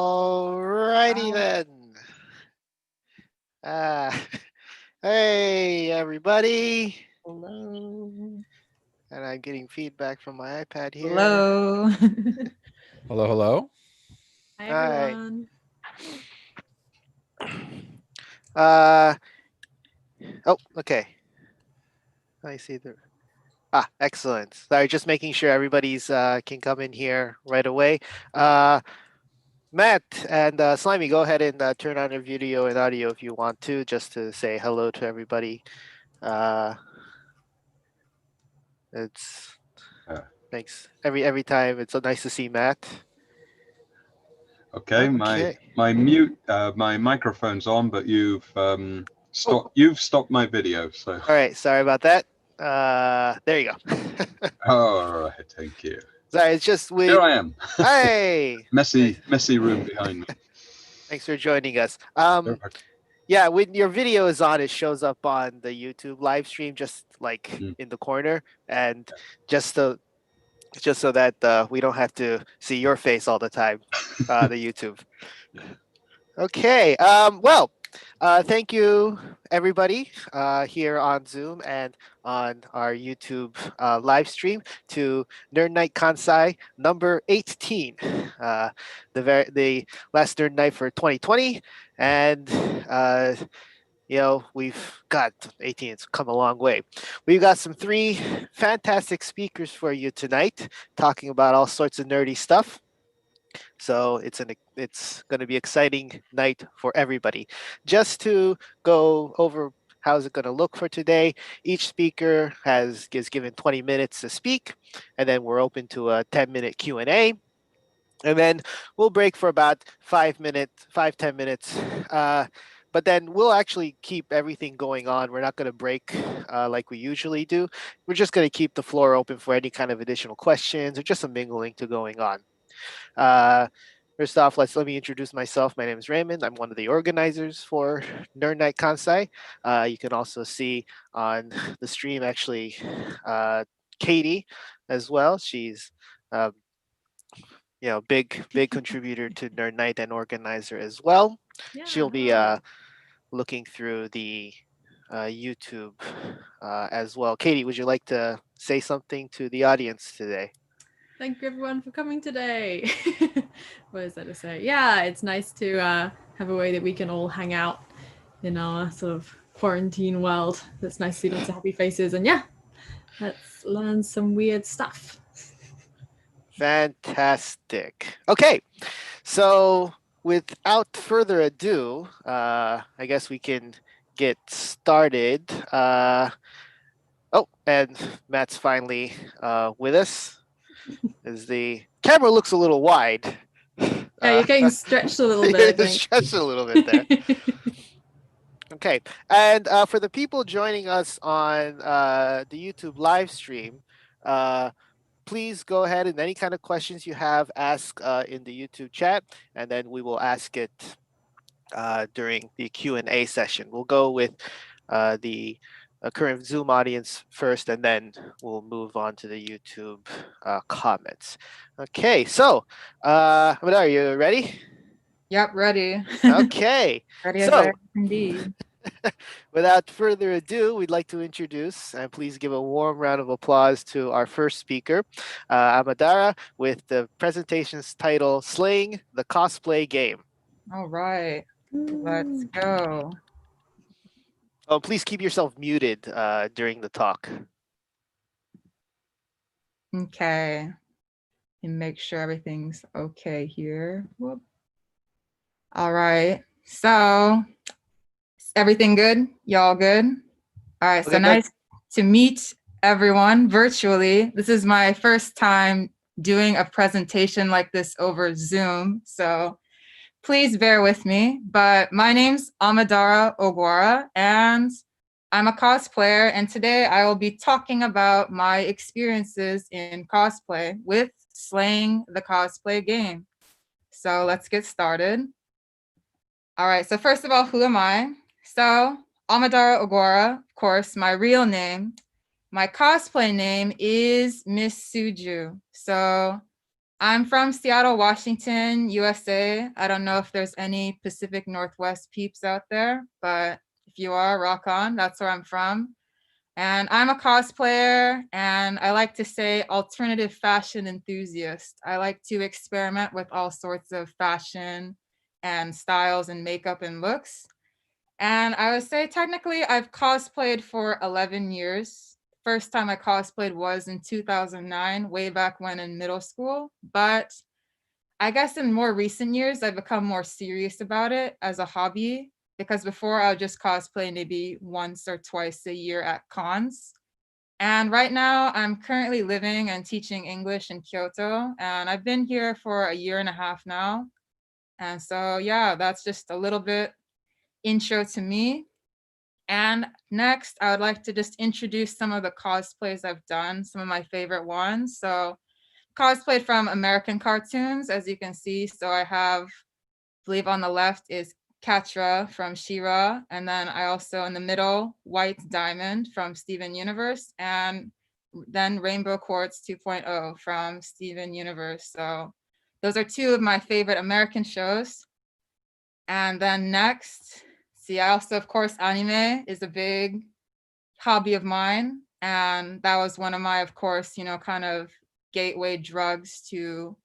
Alrighty then. Uh, hey everybody. Hello. And I'm getting feedback from my iPad here. Hello. Hello, hello. Hi, Alright. everyone. Uh okay. I see the excellent. Sorry, just making sure everybody's can come in here right away. Uh Matt and Slimy, go ahead and turn on your video and audio if you want to, just to say hello to everybody. Uh it's Uh, Thanks. Every time it's so nice to see Matt. okay, Okay. my microphone's on, but you've Oh, stopped my video. So, all right. Sorry about that. There you go. all right, thank you. Sorry, it's just Here with. I am. Hey, Messy room behind me. thanks for joining us. Sure. Yeah, when your video is on, it shows up on the YouTube live stream, just like Mm. in the corner, and just so just so that we don't have to see your face all the time, the YouTube. Okay. Thank you, everybody, here on Zoom and on our YouTube live stream to Nerd Nite Kansai number 18, the last Nerd Night for 2020, and we've got 18. It's come a long way. We've got three fantastic speakers for you tonight, talking about all sorts of nerdy stuff. So it's going to be exciting night for everybody. Just to go over how's it going to look for today. Each speaker is given 20 minutes to speak, and then we're open to a 10-minute Q&A. And then we'll break for about 5-10 minutes. But then we'll actually keep everything going on. We're not going to break like we usually do. We're just going to keep the floor open for any kind of additional questions or just a mingling to going on. First off, let me introduce myself. My name is Raymond. I'm one of the organizers for Nerd Nite Kansai. You can also see on the stream, actually, Katie as well. She's um, big contributor to Nerd Night and organizer as well. Yeah. She'll be Hi. looking through the YouTube as well. Katie, would you like to say something to the audience today? Thank you, everyone, for coming today. What is that to say? Yeah, it's nice to have a way that we can all hang out in our sort of quarantine world. It's nice to see lots of happy faces. And yeah, let's learn some weird stuff. Fantastic. Okay, so without further ado, I guess we can get started. And Matt's finally with us. As the camera looks a little wide. Yeah, you're getting stretched a little bit, I think. Stretched a little bit there. Okay, and for the people joining us on the YouTube live stream, please go ahead and any kind of questions you have, ask in the YouTube chat, and then we will ask it during the Q&A session. We'll go with the current Zoom audience first, and then we'll move on to the YouTube comments. Okay, so Amadara, are you ready? Yep, ready. Okay, Ready as so I can be. without further ado, we'd like to introduce, and please give a warm round of applause to our first speaker, Amadara, with the presentation's title, Slaying the Cosplay Game. All right, let's go. Oh, please keep yourself muted during the talk. Okay, and make sure everything's okay here. Whoop. All right, so is everything good? Y'all good? All right, so Okay, good. nice to meet everyone virtually. This is my first time doing a presentation like this over Zoom, so please bear with me. But my name's Amadara Oguara, and I'm a cosplayer, and today I will be talking about my experiences in cosplay with Slaying the Cosplay Game. So let's get started. All right, so first of all, who am I? So Amadara Oguara, of course, my real name. My cosplay name is Miss Suju. So I'm from Seattle, Washington, USA. I don't know if there's any Pacific Northwest peeps out there, but if you are, rock on. That's where I'm from. And I'm a cosplayer, and I like to say alternative fashion enthusiast. I like to experiment with all sorts of fashion and styles and makeup and looks. And I would say technically I've cosplayed for 11 years. First time I cosplayed was in 2009, way back when in middle school. But I guess in more recent years, I've become more serious about it as a hobby, because before I would just cosplay maybe once or twice a year at cons. And right now I'm currently living and teaching English in Kyoto, and I've been here for a year and a half now. And so, yeah, that's just a little bit intro to me. And next, I would like to just introduce some of the cosplays I've done, some of my favorite ones. So cosplayed from American cartoons, as you can see. So I have, I believe on the left is Katra from She-Ra, and then I also in the middle, White Diamond from Steven Universe, and then Rainbow Quartz 2.0 from Steven Universe. So those are two of my favorite American shows. And then next, see, I also, of course, anime is a big hobby of mine. And that was one of my, of course, kind of gateway drugs to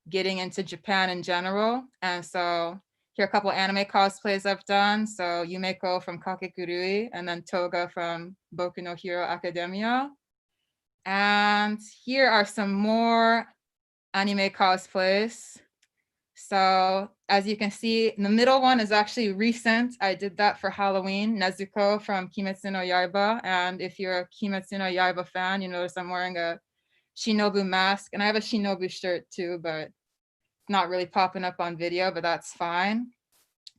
getting into Japan in general. And so here are a couple anime cosplays I've done. So Yumeko from Kakekurui, and then Toga from Boku no Hero Academia. And here are some more anime cosplays. So as you can see, the middle one is actually recent. I did that for Halloween, Nezuko from Kimetsu no Yaiba. And if you're a Kimetsu no Yaiba fan, you notice I'm wearing a Shinobu mask, and I have a Shinobu shirt too, but it's not really popping up on video, but that's fine.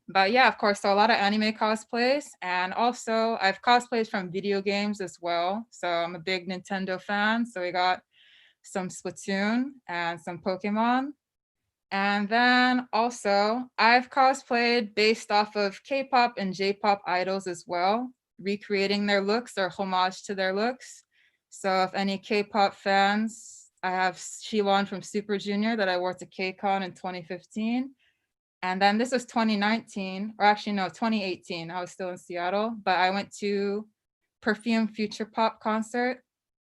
But yeah, of course, so a lot of anime cosplays, and also I've cosplayed from video games as well. So I'm a big Nintendo fan. So we got some Splatoon and some Pokemon. And then also I've cosplayed based off of K-pop and J-pop idols as well, recreating their looks or homage to their looks. So if any K-pop fans, I have Shilon from Super Junior that I wore to K-Con in 2015. And then this was 2019, or actually no, 2018. I was still in Seattle, but I went to Perfume Future Pop concert,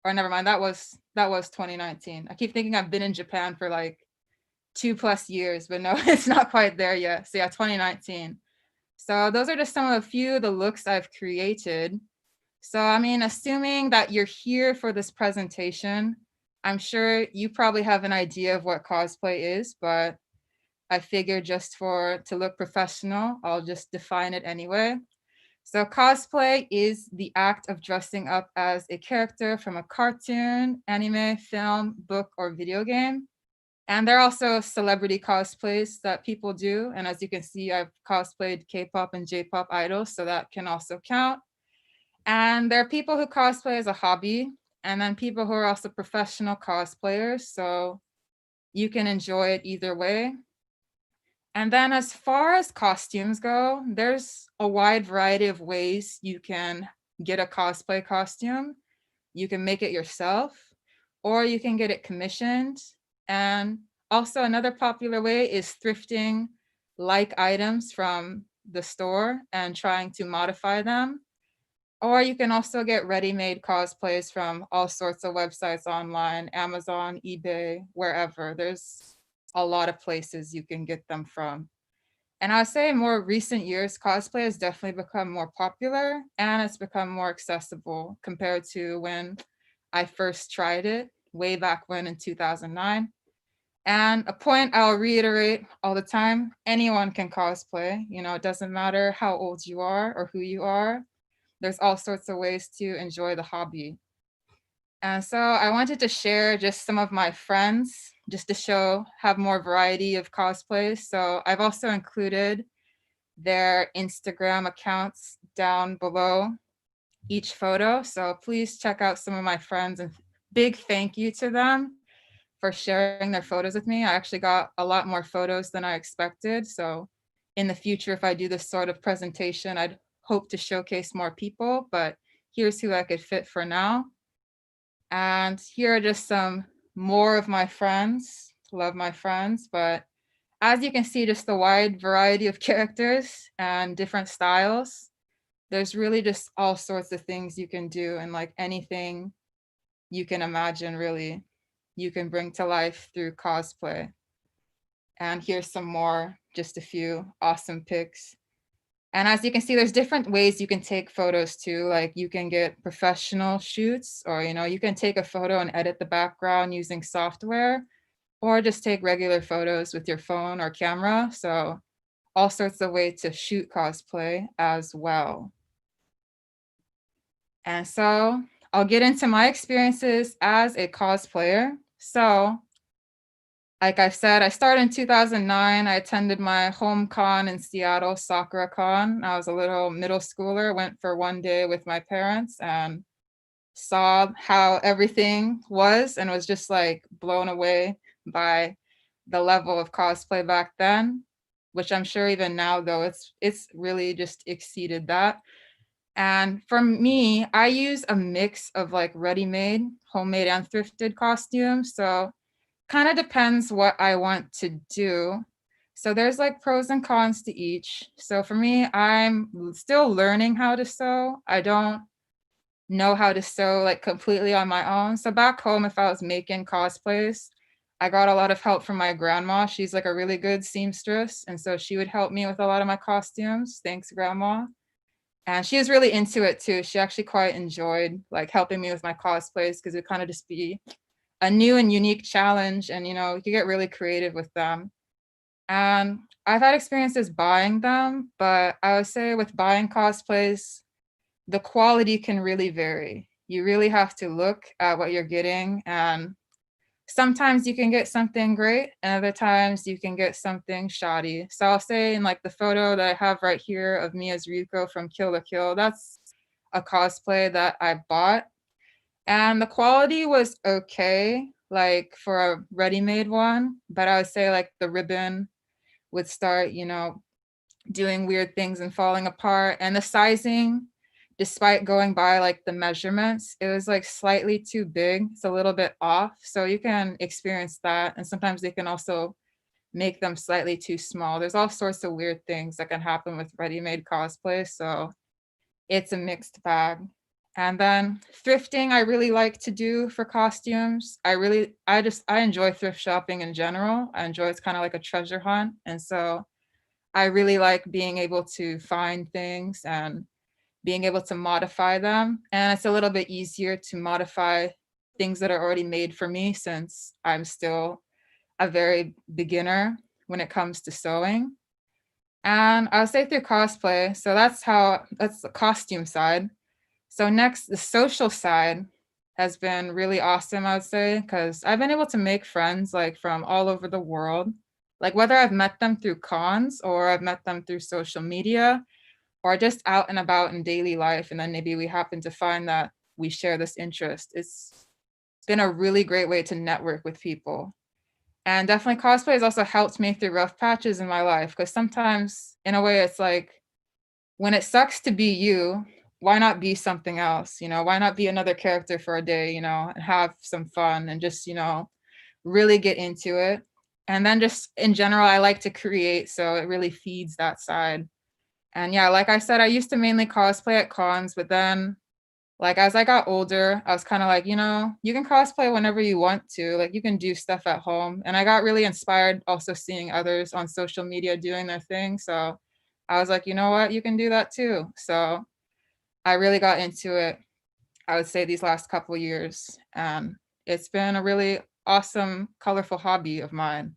or never mind, that was 2019. I keep thinking I've been in Japan for like 2+ years, but no, it's not quite there yet. So yeah, 2019. So those are just some of a few of the looks I've created. So I mean, assuming that you're here for this presentation, I'm sure you probably have an idea of what cosplay is, but I figured just to look professional, I'll just define it anyway. So cosplay is the act of dressing up as a character from a cartoon, anime, film, book, or video game. And there are also celebrity cosplays that people do. And as you can see, I've cosplayed K-pop and J-pop idols, so that can also count. And there are people who cosplay as a hobby, and then people who are also professional cosplayers. So you can enjoy it either way. And then as far as costumes go, there's a wide variety of ways you can get a cosplay costume. You can make it yourself, or you can get it commissioned. And also another popular way is thrifting like items from the store and trying to modify them. Or you can also get ready-made cosplays from all sorts of websites online, Amazon, eBay, wherever. There's a lot of places you can get them from. And I would say in more recent years, cosplay has definitely become more popular and it's become more accessible compared to when I first tried it way back when in 2009. And a point I'll reiterate all the time, anyone can cosplay. It doesn't matter how old you are or who you are. There's all sorts of ways to enjoy the hobby. And so I wanted to share just some of my friends, just to have more variety of cosplays. So I've also included their Instagram accounts down below each photo. So please check out some of my friends, and big thank you to them for sharing their photos with me. I actually got a lot more photos than I expected. So in the future, if I do this sort of presentation, I'd hope to showcase more people, but here's who I could fit for now. And here are just some more of my friends. love my friends, but as you can see, just the wide variety of characters and different styles, there's really just all sorts of things you can do, and like anything you can imagine, really, you can bring to life through cosplay. And here's some more, just a few awesome pics. And as you can see, there's different ways you can take photos too. Like you can get professional shoots, or you can take a photo and edit the background using software, or just take regular photos with your phone or camera. So all sorts of ways to shoot cosplay as well. And so I'll get into my experiences as a cosplayer. So like I said, I started in 2009. I attended my home con in Seattle, Sakura Con. I was a little middle schooler, went for one day with my parents and saw how everything was, and was just like blown away by the level of cosplay back then, which I'm sure even now though it's really just exceeded that. And for me, I use a mix of like ready-made, homemade, and thrifted costumes. So kind of depends what I want to do. So there's like pros and cons to each. So for me, I'm still learning how to sew. I don't know how to sew like completely on my own. So back home, if I was making cosplays, I got a lot of help from my grandma. She's like a really good seamstress. And so she would help me with a lot of my costumes. Thanks, Grandma. And she was really into it too. She actually quite enjoyed like helping me with my cosplays, because it kind of just be a new and unique challenge, and you get really creative with them. And I've had experiences buying them, but I would say with buying cosplays, the quality can really vary. You really have to look at what you're getting, and sometimes you can get something great and other times you can get something shoddy. So I'll say in like the photo that I have right here of me as Ryuko from Kill la Kill, that's a cosplay that I bought. And the quality was okay, like for a ready-made one, but I would say like the ribbon would start, doing weird things and falling apart. And the sizing, despite going by like the measurements, it was like slightly too big. It's a little bit off. So you can experience that. And sometimes they can also make them slightly too small. There's all sorts of weird things that can happen with ready-made cosplay. So it's a mixed bag. And then thrifting, I really like to do for costumes. I enjoy thrift shopping in general. I enjoy it's kind of like a treasure hunt. And so I really like being able to find things and being able to modify them. And it's a little bit easier to modify things that are already made for me, since I'm still a very beginner when it comes to sewing. And I'll say through cosplay. So that's the costume side. So next, the social side has been really awesome, I would say, because I've been able to make friends like from all over the world, like whether I've met them through cons or I've met them through social media or just out and about in daily life. And then maybe we happen to find that we share this interest. It's been a really great way to network with people. And definitely cosplay has also helped me through rough patches in my life, because sometimes in a way it's like, when it sucks to be you, why not be something else? Why not be another character for a day, and have some fun and just, really get into it. And then just in general, I like to create, so it really feeds that side. And yeah, like I said, I used to mainly cosplay at cons, but then like as I got older, I was kind of like, you can cosplay whenever you want to, like you can do stuff at home. And I got really inspired also seeing others on social media doing their thing. So I was like, you know what, you can do that too. So I really got into it, I would say these last couple of years. And it's been a really awesome, colorful hobby of mine.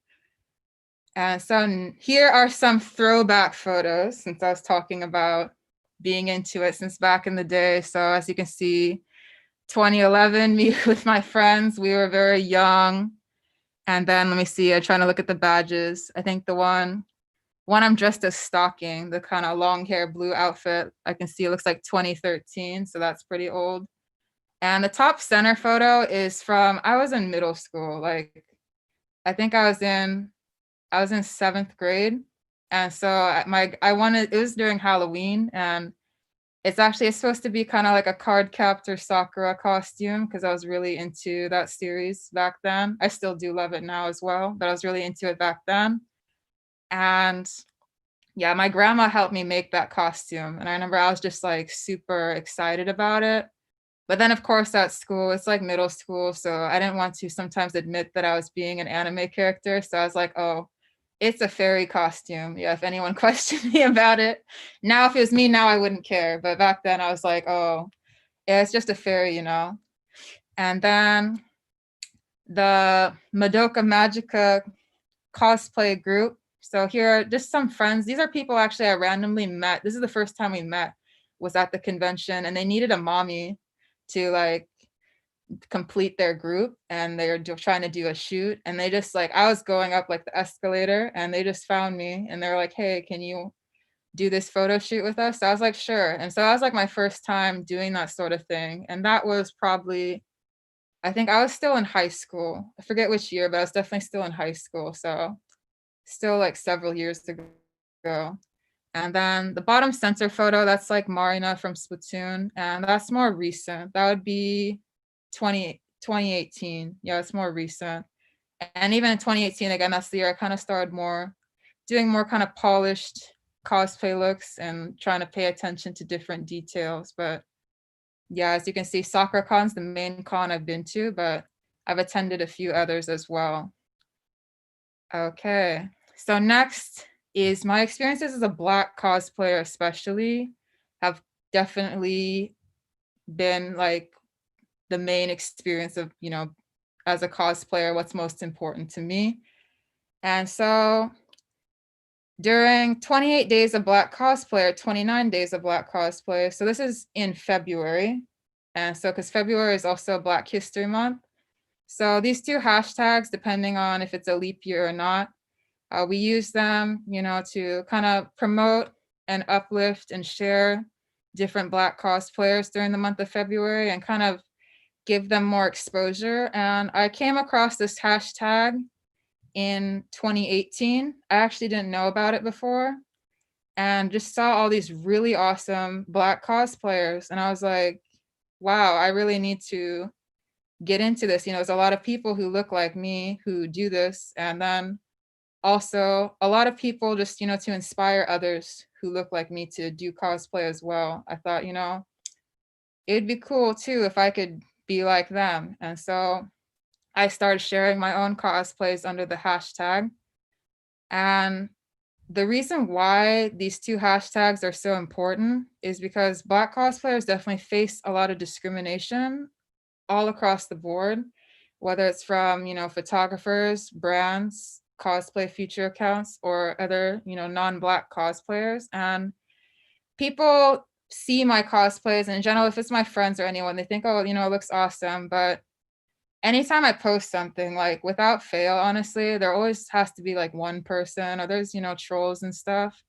And so here are some throwback photos, since I was talking about being into it since back in the day. So as you can see, 2011, me with my friends, we were very young. And then let me see, I'm trying to look at the badges. I think the one I'm dressed as Stalking, the kind of long hair blue outfit. I can see it looks like 2013, so that's pretty old. And the top center photo is from, I was in middle school. Like, I think I was in 7th grade. And so it was during Halloween, and it's supposed to be kind of like a card captor Sakura costume because I was really into that series back then. I still do love it now as well, but I was really into it back then. And yeah, my grandma helped me make that costume. And I remember I was just like super excited about it. But then, of course, at school, it's like middle school. So I didn't want to sometimes admit that I was being an anime character. So I was like, oh, it's a fairy costume. Yeah, if anyone questioned me about it. Now, if it was me now, I wouldn't care. But back then I was like, oh, yeah, it's just a fairy, you know? And then the Madoka Magica cosplay group. So here are just some friends. These are people actually I randomly met. This is the first time we met, was at the convention, and they needed a mommy to like complete their group, and they were trying to do a shoot, and they just like, I was going up like the escalator and they just found me and they're like, hey, can you do this photo shoot with us? So I was like, sure. And so that was like my first time doing that sort of thing. And that was probably, I think I was still in high school. I forget which year, but I was definitely still in high school. So still like several years ago. And then the bottom center photo, that's like Marina from Splatoon. And that's more recent. That would be 2018. Yeah, it's more recent. And even in 2018, again, that's the year I kind of started doing more kind of polished cosplay looks and trying to pay attention to different details. But yeah, as you can see, SakuraCon's the main con I've been to, but I've attended a few others as well. Okay, so next is my experiences as a Black cosplayer especially have definitely been like the main experience of, you know, as a cosplayer, what's most important to me. And so during 28 days of Black cosplay, or 29 days of Black cosplay, so this is in February. And so, because February is also Black History Month. So these two hashtags, depending on if it's a leap year or not, we use them, you know, to kind of promote and uplift and share different Black cosplayers during the month of February and kind of give them more exposure. And I came across this hashtag in 2018. I actually didn't know about it before and just saw all these really awesome Black cosplayers. And I was like, wow, I really need to get into this. You know, there's a lot of people who look like me who do this. And then also a lot of people just, you know, to inspire others who look like me to do cosplay as well. I thought, you know, it'd be cool too if I could be like them. And so I started sharing my own cosplays under the hashtag. And the reason why these two hashtags are so important is because Black cosplayers definitely face a lot of discrimination all across the board, whether it's from, you know, photographers, brands, cosplay feature accounts, or other, you know, non-Black cosplayers. And people see my cosplays, and in general, if it's my friends or anyone, they think, oh, you know, it looks awesome. But anytime I post something, like without fail, honestly, there always has to be like one person, or there's, you know, trolls and stuff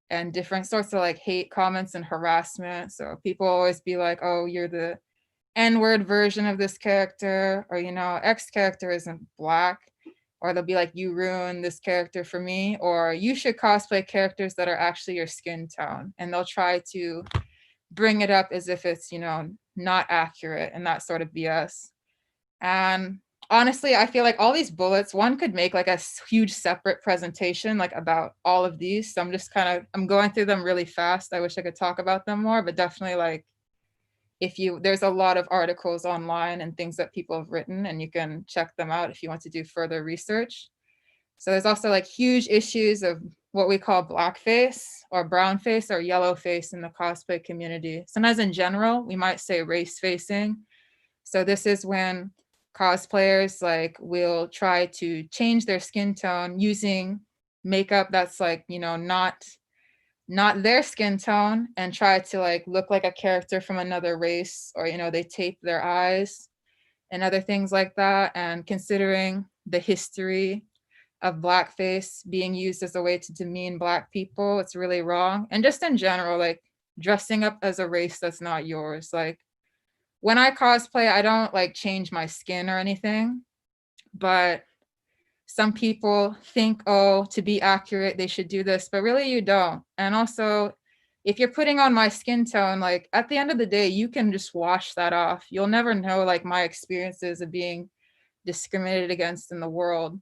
and different sorts of like hate comments and harassment. So people always be like, oh, you're the N-word version of this character, or, you know, X character isn't Black, or they'll be like, you ruined this character for me, or you should cosplay characters that are actually your skin tone. And they'll try to bring it up as if it's, you know, not accurate and that sort of BS. And honestly, I feel like all these bullets, one could make like a huge separate presentation like about all of these. So I'm just I'm going through them really fast. I wish I could talk about them more, but definitely like there's a lot of articles online and things that people have written, and you can check them out if you want to do further research. So there's also like huge issues of what we call blackface or brownface or yellowface in the cosplay community. Sometimes in general, we might say race facing. So this is when cosplayers like will try to change their skin tone using makeup that's like, you know, not their skin tone, and try to like look like a character from another race, or, you know, they tape their eyes and other things like that. And considering the history of blackface being used as a way to demean Black people, it's really wrong. And just in general, like dressing up as a race that's not yours. Like when I cosplay, I don't like change my skin or anything, but some people think, oh, to be accurate, they should do this, but really you don't. And also, if you're putting on my skin tone, like at the end of the day, you can just wash that off. You'll never know like my experiences of being discriminated against in the world,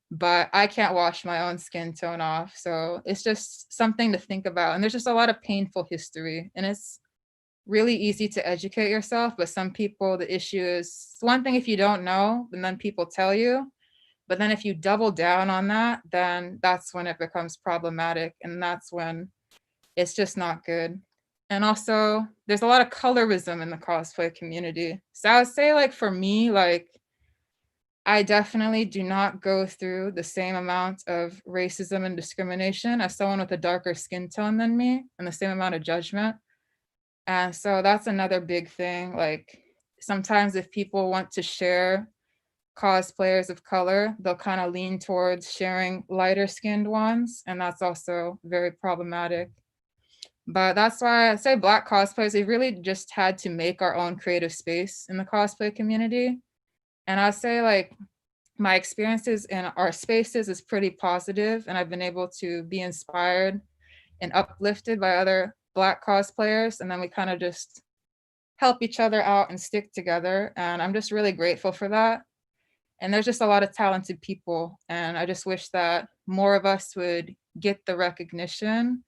but I can't wash my own skin tone off. So it's just something to think about. And there's just a lot of painful history, and it's really easy to educate yourself, but some people, the issue is, it's one thing if you don't know and then people tell you, but then if you double down on that, then that's when it becomes problematic, and that's when it's just not good. And also there's a lot of colorism in the cosplay community. So I would say like for me, like I definitely do not go through the same amount of racism and discrimination as someone with a darker skin tone than me, and the same amount of judgment. And so that's another big thing. Like sometimes if people want to share cosplayers of color, they'll kind of lean towards sharing lighter skinned ones. And that's also very problematic. But that's why I say Black cosplayers, we really just had to make our own creative space in the cosplay community. And I'd say like my experiences in our spaces is pretty positive, and I've been able to be inspired and uplifted by other Black cosplayers, and then we kind of just help each other out and stick together, and I'm just really grateful for that. And there's just a lot of talented people, and I just wish that more of us would get the recognition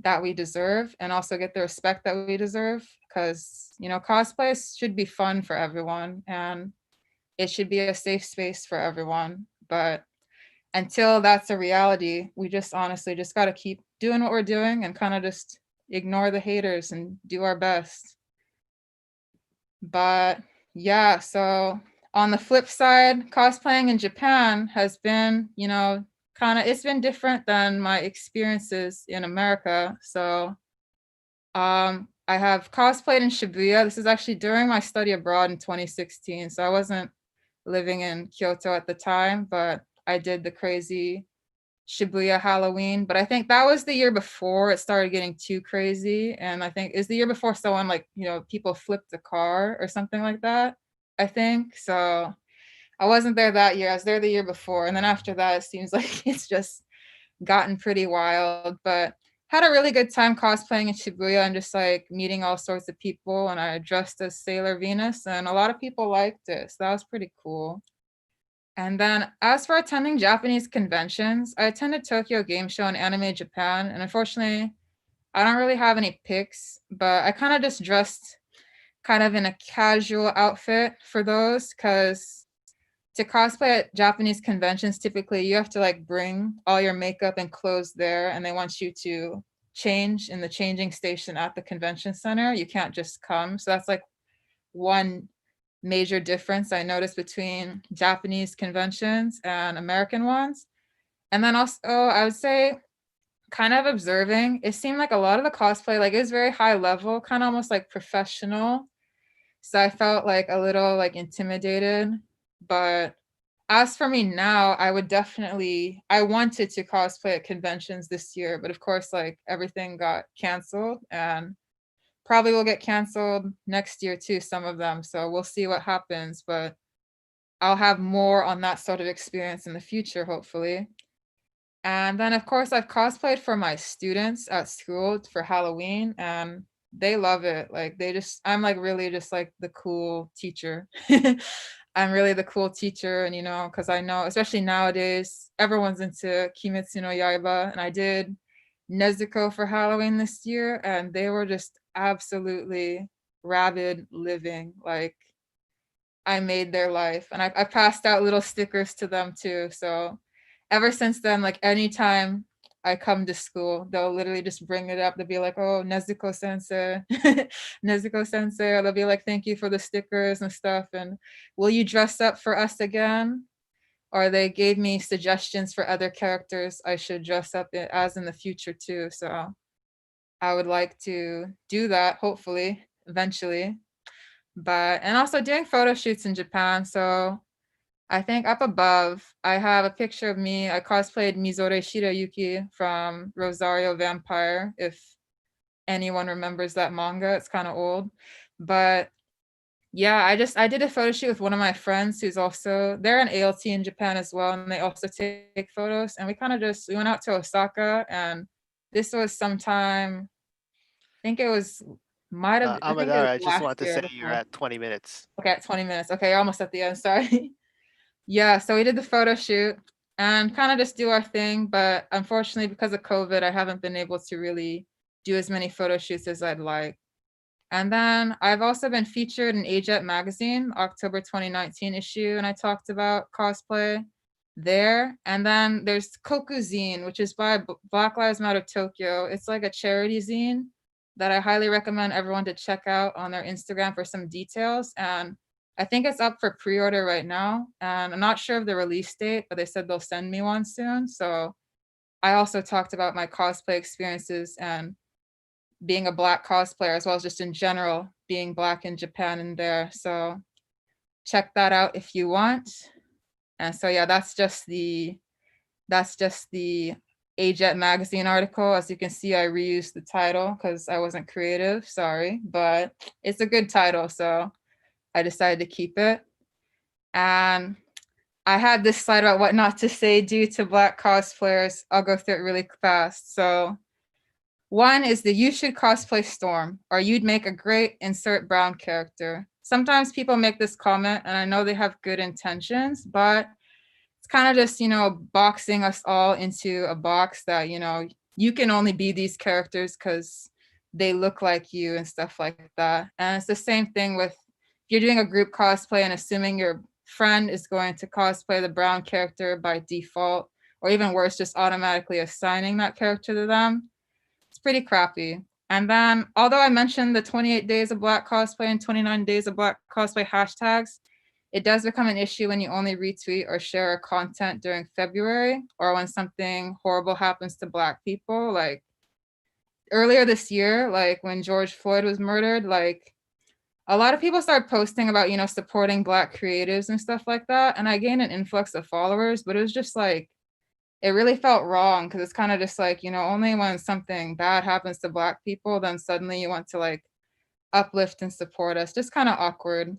that we deserve, and also get the respect that we deserve, because you know, cosplay should be fun for everyone, and it should be a safe space for everyone. But until that's a reality, we just honestly just got to keep doing what we're doing and kind of just ignore the haters and do our best. But yeah, so on the flip side, cosplaying in Japan has been, you know, kind of, it's been different than my experiences in America. So I have cosplayed in Shibuya. This is actually during my study abroad in 2016. So I wasn't living in Kyoto at the time, but I did the crazy Shibuya Halloween. But I think that was the year before it started getting too crazy. And I think it's the year before someone like, you know, people flipped a car or something like that, I think. So I wasn't there that year. I was there the year before. And then after that, it seems like it's just gotten pretty wild. But had a really good time cosplaying in Shibuya and just like meeting all sorts of people. And I dressed as Sailor Venus, and a lot of people liked it. So that was pretty cool. And then as for attending Japanese conventions, I attended Tokyo Game Show and Anime Japan. And unfortunately, I don't really have any pics, but I kind of just dressed kind of in a casual outfit for those, because to cosplay at Japanese conventions, typically you have to like bring all your makeup and clothes there, and they want you to change in the changing station at the convention center. You can't just come. So that's like one major difference I noticed between Japanese conventions and American ones. And then also, I would say, kind of observing, it seemed like a lot of the cosplay, like it was very high level, kind of almost like professional. So I felt like a little like intimidated. But as for me now, I would definitely, I wanted to cosplay at conventions this year, but of course, like everything got canceled, and probably will get canceled next year too, some of them. So we'll see what happens, but I'll have more on that sort of experience in the future, hopefully. And then of course I've cosplayed for my students at school for Halloween, and they love it. Like they just, I'm like really just like the cool teacher. I'm really the cool teacher, and you know, because I know, especially nowadays, everyone's into Kimetsu no Yaiba, and I did Nezuko for Halloween this year, and they were just absolutely rabid living. Like I made their life, and I passed out little stickers to them too. So ever since then, like anytime I come to school, they'll literally just bring it up. They'll be like, "Oh, Nezuko sensei, Nezuko sensei." Or they'll be like, "Thank you for the stickers and stuff. And will you dress up for us again?" Or they gave me suggestions for other characters I should dress up as in the future too. So I would like to do that, hopefully, eventually. But, and also doing photo shoots in Japan. So I think up above, I have a picture of me. I cosplayed Mizore Shirayuki from Rosario Vampire, if anyone remembers that manga. It's kind of old. But yeah, I did a photo shoot with one of my friends who's also, they're an ALT in Japan as well, and they also take photos. And we kind of just, we went out to Osaka, and this was sometime think it was, might have, I think it Amadara, was I just last want to year say before. you're at 20 minutes. Okay, at 20 minutes. Okay, you're almost at the end, sorry. Yeah, so we did the photo shoot and kind of just do our thing, but unfortunately because of COVID, I haven't been able to really do as many photo shoots as I'd like. And then I've also been featured in Ajet magazine, October 2019 issue, and I talked about cosplay there. And then there's Koku Zine, which is by Black Lives Matter Tokyo. It's like a charity zine that I highly recommend everyone to check out on their Instagram for some details. And I think it's up for pre-order right now. And I'm not sure of the release date, but they said they'll send me one soon. So I also talked about my cosplay experiences and being a Black cosplayer, as well as just in general being Black in Japan and there. So check that out if you want. And so yeah, that's just the AJET magazine article. As you can see, I reused the title because I wasn't creative, sorry, but it's a good title, so I decided to keep it. And I had this slide about what not to say due to Black cosplayers. I'll go through it really fast. So one is the you should cosplay Storm, or you'd make a great insert brown character. Sometimes people make this comment, and I know they have good intentions, but it's kind of just, boxing us all into a box that, you can only be these characters because they look like you and stuff like that. And it's the same thing with, if you're doing a group cosplay and assuming your friend is going to cosplay the brown character by default, or even worse, just automatically assigning that character to them. It's pretty crappy. And then, although I mentioned the 28 days of Black cosplay and 29 days of Black cosplay hashtags, it does become an issue when you only retweet or share content during February, or when something horrible happens to Black people. Like earlier this year, like when George Floyd was murdered, like a lot of people started posting about, supporting Black creatives and stuff like that. And I gained an influx of followers, but it was just like, it really felt wrong because it's kind of just like, only when something bad happens to Black people, then suddenly you want to like uplift and support us. Just kind of awkward.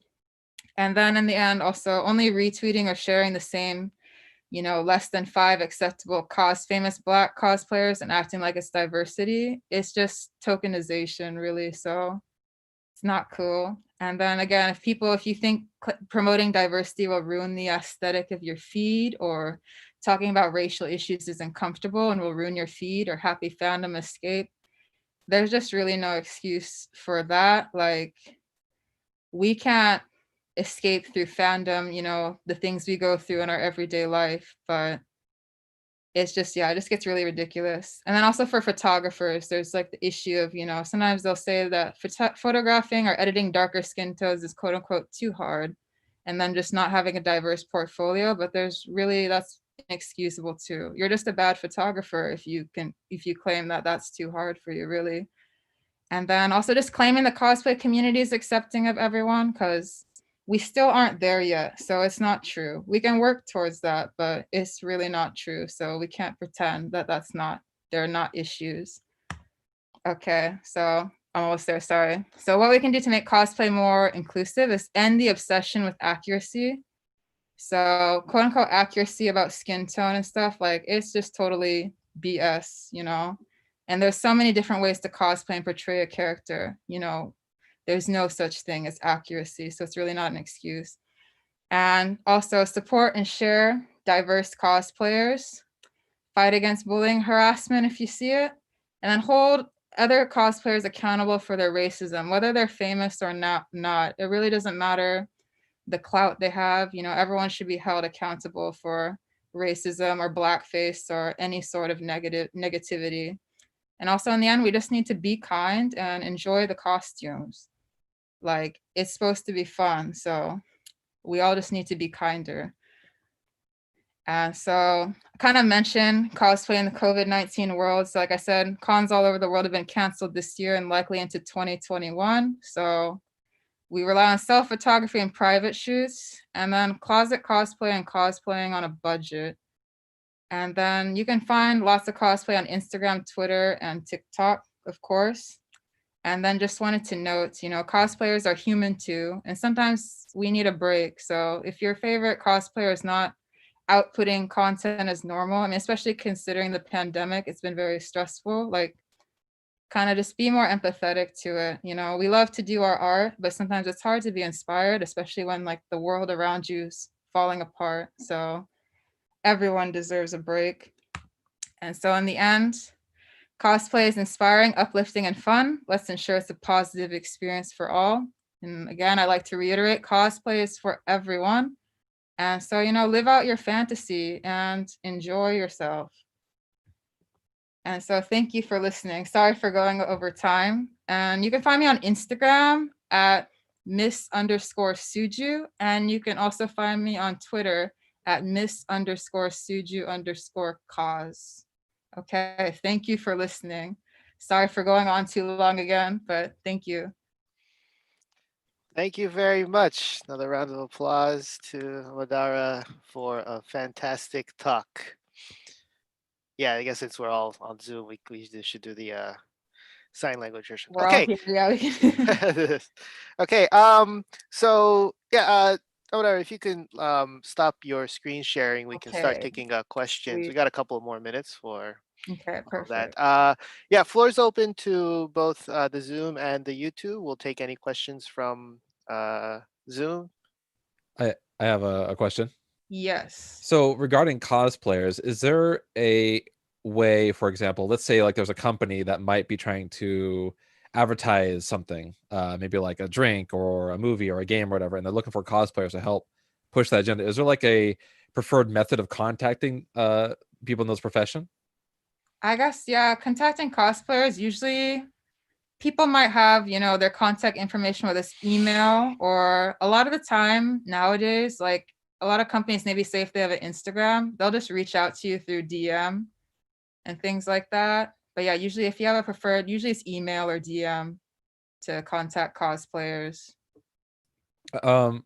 And then in the end, also only retweeting or sharing the same, less than 5 acceptable famous Black cosplayers and acting like it's diversity. It's just tokenization, really. So it's not cool. And then again, if you think promoting diversity will ruin the aesthetic of your feed, or talking about racial issues is uncomfortable and will ruin your feed, or happy fandom escape, there's just really no excuse for that. Like, we can't escape through fandom, the things we go through in our everyday life, but it's just, it just gets really ridiculous. And then also for photographers, there's like the issue of, sometimes they'll say that photographing or editing darker skin tones is quote unquote too hard, and then just not having a diverse portfolio. But that's inexcusable too. You're just a bad photographer if you claim that that's too hard for you, really. And then also just claiming the cosplay community is accepting of everyone, because we still aren't there yet. So it's not true. We can work towards that, but it's really not true. So we can't pretend that there are not issues. Okay, so I'm almost there, sorry. So what we can do to make cosplay more inclusive is end the obsession with accuracy. So quote unquote accuracy about skin tone and stuff, like it's just totally BS, And there's so many different ways to cosplay and portray a character, there's no such thing as accuracy. So it's really not an excuse. And also support and share diverse cosplayers, fight against bullying, harassment if you see it, and then hold other cosplayers accountable for their racism, whether they're famous or not. It really doesn't matter the clout they have. Everyone should be held accountable for racism or blackface or any sort of negativity. And also in the end, we just need to be kind and enjoy the costumes. Like, it's supposed to be fun, so we all just need to be kinder. And so I kind of mentioned cosplay in the COVID-19 world. So like I said, cons all over the world have been canceled this year and likely into 2021. So we rely on self-photography and private shoots, and then closet cosplay and cosplaying on a budget. And then you can find lots of cosplay on Instagram, Twitter, and TikTok, of course. And then just wanted to note, cosplayers are human too, and sometimes we need a break. So if your favorite cosplayer is not outputting content as normal, especially considering the pandemic, it's been very stressful. Like, kind of just be more empathetic to it. You know, we love to do our art, but sometimes it's hard to be inspired, especially when like the world around you's falling apart. So everyone deserves a break. And so in the end, cosplay is inspiring, uplifting, and fun. Let's ensure it's a positive experience for all. And again, I like to reiterate, cosplay is for everyone. And so, you know, live out your fantasy and enjoy yourself. And so thank you for listening. Sorry for going over time. And you can find me on Instagram at Miss_Suju. And you can also find me on Twitter at Miss_Suju_cause. Okay, thank you for listening. Sorry for going on too long again, but thank you. Thank you very much. Another round of applause to Amadara for a fantastic talk. Yeah, I guess since we're all on Zoom, we should do the sign language version. We're all Okay. here. Yeah, we can. Okay. So yeah, Amadara, if you can stop your screen sharing, we can start Okay. taking questions. We Sweet. got a couple more minutes for Okay, all perfect. that. Yeah, floor's open to both the Zoom and the YouTube. We'll take any questions from Zoom. I have a question. Yes. So regarding cosplayers, is there a way, for example, let's say like there's a company that might be trying to advertise something, maybe like a drink or a movie or a game or whatever, and they're looking for cosplayers to help push that agenda. Is there like a preferred method of contacting people in those profession? I guess, yeah, contacting cosplayers, usually people might have, you know, their contact information with this email, or a lot of the time nowadays, like a lot of companies, maybe say if they have an Instagram, they'll just reach out to you through DM and things like that. But yeah, usually if you have a preferred, usually it's email or DM to contact cosplayers.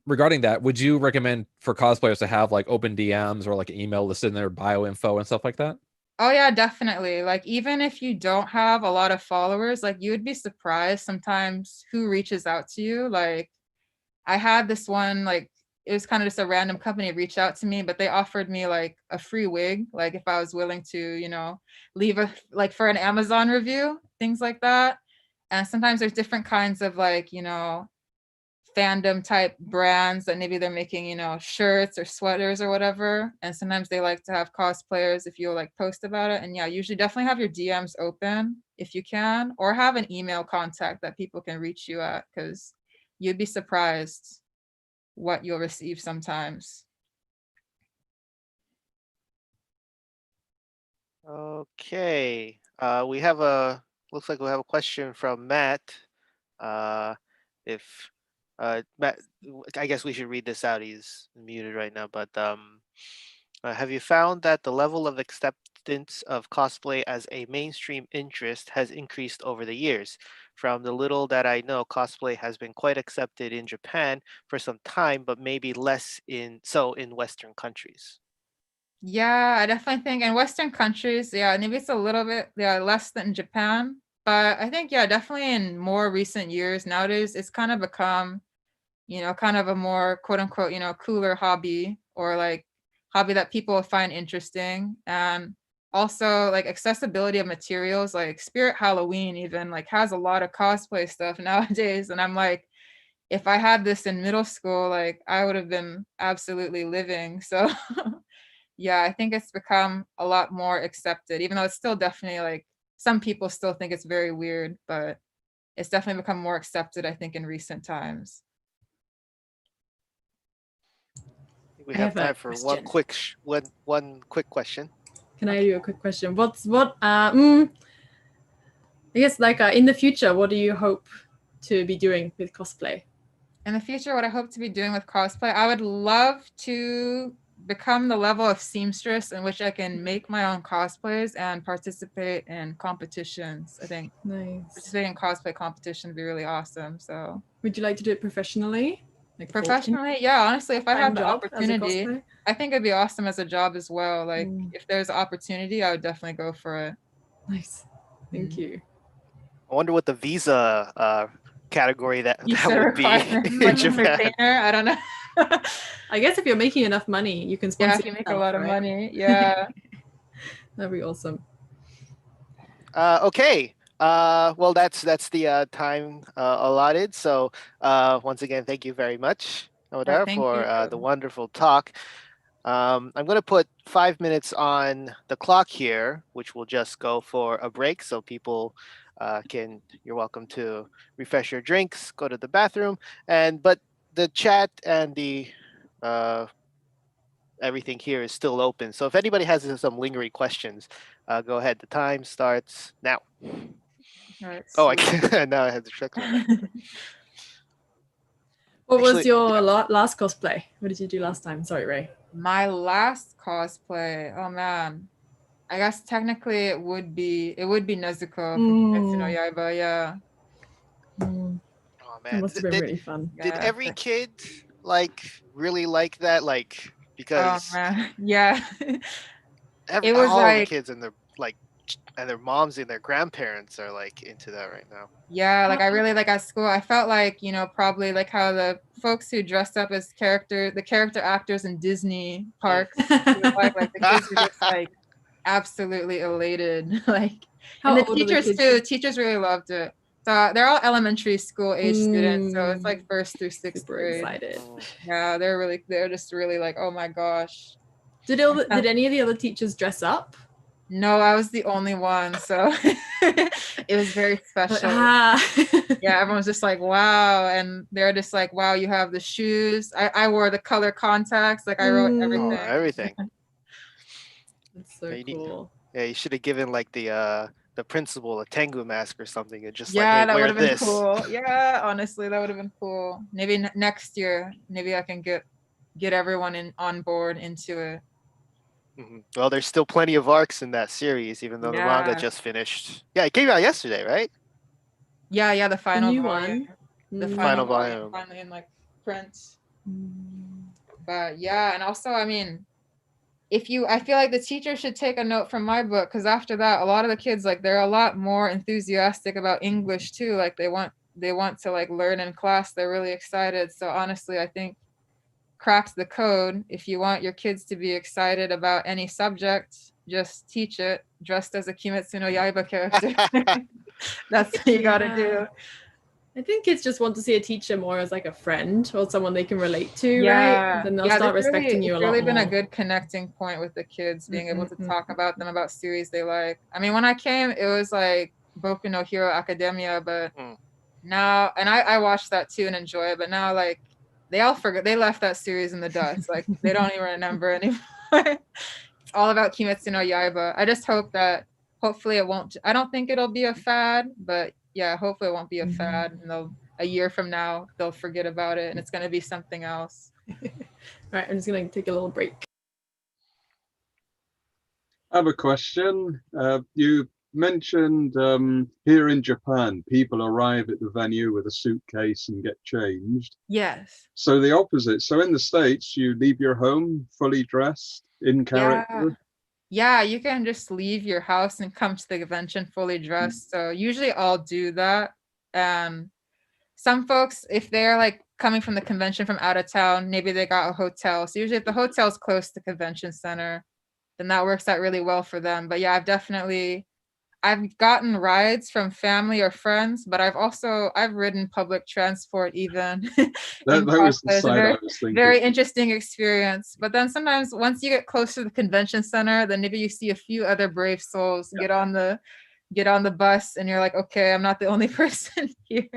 Regarding that, would you recommend for cosplayers to have like open DMs or like an email listed in their bio info and stuff like that? Oh yeah, definitely. Like even if you don't have a lot of followers, like you would be surprised sometimes who reaches out to you. Like I had this one, like it was kind of just a random company reach out to me, but they offered me like a free wig, like if I was willing to, you know, leave a like for an Amazon review, things like that. And sometimes there's different kinds of like, you know, fandom type brands that maybe they're making, you know, shirts or sweaters or whatever. And sometimes they like to have cosplayers if you like post about it. And yeah, usually definitely have your DMs open if you can, or have an email contact that people can reach you at, because you'd be surprised what you'll receive sometimes. Okay. We have looks like we have a question from Matt. If Matt, I guess we should read this out. He's muted right now, but have you found that the level of acceptance of cosplay as a mainstream interest has increased over the years? From the little that I know, cosplay has been quite accepted in Japan for some time, but maybe less in Western countries. Yeah, I definitely think in Western countries, yeah, maybe it's a little bit less than Japan. But I think, yeah, definitely in more recent years, nowadays, it's kind of become, you know, kind of a more quote unquote, you know, cooler hobby, or like hobby that people find interesting. And also like accessibility of materials, like Spirit Halloween even like has a lot of cosplay stuff nowadays. And I'm like, if I had this in middle school, like I would have been absolutely living. So yeah, I think it's become a lot more accepted, even though it's still definitely like some people still think it's very weird, but it's definitely become more accepted, I think, in recent times. We I have have a time for one question. quick question. Can I do a quick question? I guess like in the future, what do you hope to be doing with cosplay? In the future, what I hope to be doing with cosplay, I would love to become the level of seamstress in which I can make my own cosplays and participate in competitions. I think Nice. participating in cosplay competition would be really awesome. So Would you like to do it professionally? Like professionally, yeah, honestly, if I full-time had the job as a opportunity, cosplayer? I think it'd be awesome as a job as well. Like if there's an opportunity, I would definitely go for it. Nice. Thank you. I wonder what the visa category that Visa would be requirements, in like Japan. entertainer. I don't know. I guess if you're making enough money, you can sponsor Yeah, if you make a yourself, lot of right? money. Yeah. That'd be awesome. Okay. Well, that's the time allotted. So once again, thank you very much, Amadara, thank for you. the wonderful talk. I'm going to put 5 minutes on the clock here, which will just go for a break, so people can. You're welcome to refresh your drinks, go to the bathroom, but the chat and the uh, everything here is still open. So if anybody has some lingering questions, go ahead. The time starts now. All right, Oh, I sweet. can now I have to check my back. What was Actually, your last cosplay? What did you do last time? Sorry, Ray. My last cosplay. Oh man. I guess technically it would be Nezuko from Kimetsu no Yaiba, yeah. Mm, Oh that man, must have been really fun. did Yeah. every kid really like that? Like Oh because man. Yeah. every It was all the like, kids and their moms and their grandparents are like into that right now. yeah, like I really like at school. I felt like, you know, probably like how the folks who dressed up as the character actors in Disney parks, like the kids were just like absolutely elated. Like, How and the old are the teachers kids? too. Teachers really loved it. So they're all elementary school age students. So it's Mm. like first through sixth Super grade. excited. Yeah, they're just really like, oh my gosh. Did any of the other teachers dress up? No, I was the only one, so it was very special. Yeah, everyone's just like, wow, and they're just like, wow, you have the shoes. I wore the color contacts, like I wrote everything. Oh, everything. That's so Yeah, cool. Yeah, you should have given like the principal a Tengu mask or something, and just like, Yeah, hey, that would wear have been this. cool. Yeah, honestly, that would have been cool. Maybe next year, maybe I can get everyone on board into it. Well, there's still plenty of arcs in that series, even though the manga Yeah. just finished. Yeah, it came out yesterday, right? Yeah, the The final new volume. one. The Mm. final Final volume volume. finally in like print. Mm. But yeah, and also, I mean, I feel like the teacher should take a note from my book, because after that, a lot of the kids, like, they're a lot more enthusiastic about English too. Like they want to like learn in class. They're really excited. So honestly, I think cracks the code. If you want your kids to be excited about any subject, just teach it dressed as a Kimetsu no Yaiba character. That's what you gotta do. I think kids just want to see a teacher more as like a friend or someone they can relate to, Yeah. right? Then they'll Yeah, start respecting you a it's lot really been a more. good connecting point with the kids, being able to Mm-mm-mm. talk about them, about series they like. I mean, when I came, it was like Boku no Hero Academia, but now, and I watched that too and enjoy it, but now like they all forgot, they left that series in the dust. Like they don't even remember anymore. It's all about Kimetsu no Yaiba. I just hope that hopefully it won't, I don't think it'll be a fad, but yeah, hopefully it won't be a fad, and a year from now they'll forget about it and it's going to be something else. All right, I'm just gonna take a little break. I have a question. You mentioned here in Japan, people arrive at the venue with a suitcase and get changed. Yes. So the opposite. So in the States, you leave your home fully dressed in character. Yeah, you can just leave your house and come to the convention fully dressed. So usually I'll do that. Some folks, if they're like coming from the convention from out of town, maybe they got a hotel. So usually if the hotel's close to the convention center, then that works out really well for them. But yeah, I've gotten rides from family or friends, but I've ridden public transport even. That was the side I was thinking. Very interesting experience. But then sometimes once you get close to the convention center, then maybe you see a few other brave souls get on the bus, and you're like, okay, I'm not the only person here.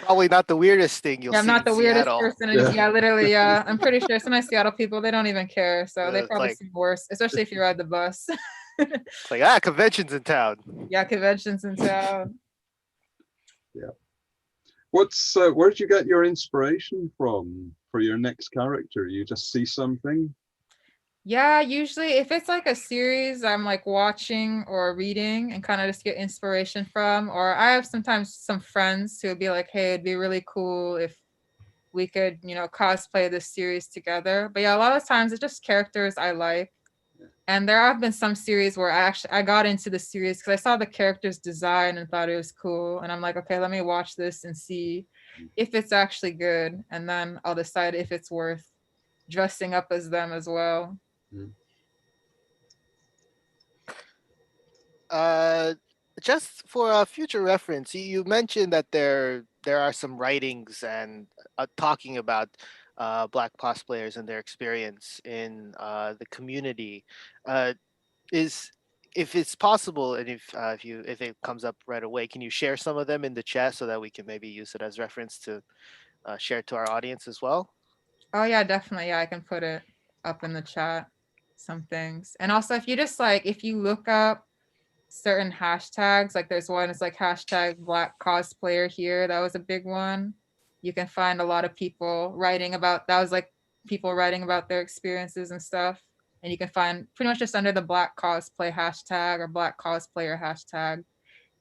Probably not the weirdest thing you'll see. I'm not the weirdest person. Yeah. Literally, yeah. I'm pretty sure some of Seattle people, they don't even care. So they It's probably like- seem worse, especially if you ride the bus. It's like, convention's in town. Yeah, conventions in town. Where did you get your inspiration from for your next character? You just see something? Yeah, usually if it's like a series I'm like watching or reading and kind of just get inspiration from, or I have sometimes some friends who would be like, hey, it'd be really cool if we could, cosplay this series together. But yeah, a lot of times it's just characters I like. And there have been some series where I got into the series because I saw the character's design and thought it was cool. And I'm like, okay, let me watch this and see if it's actually good. And then I'll decide if it's worth dressing up as them as well. just for future reference, you mentioned that there are some writings and talking about Black cosplayers and their experience in the community. Is if it's possible, and if it comes up right away, can you share some of them in the chat so that we can maybe use it as reference to share to our audience as well? Oh yeah, definitely. Yeah, I can put it up in the chat, some things. And also if you just like, if you look up certain hashtags, like there's one, it's like hashtag Black cosplayer here. That was a big one. You can find a lot of people writing about, that was like people writing about their experiences and stuff. And you can find pretty much just under the Black cosplay hashtag or Black cosplayer hashtag,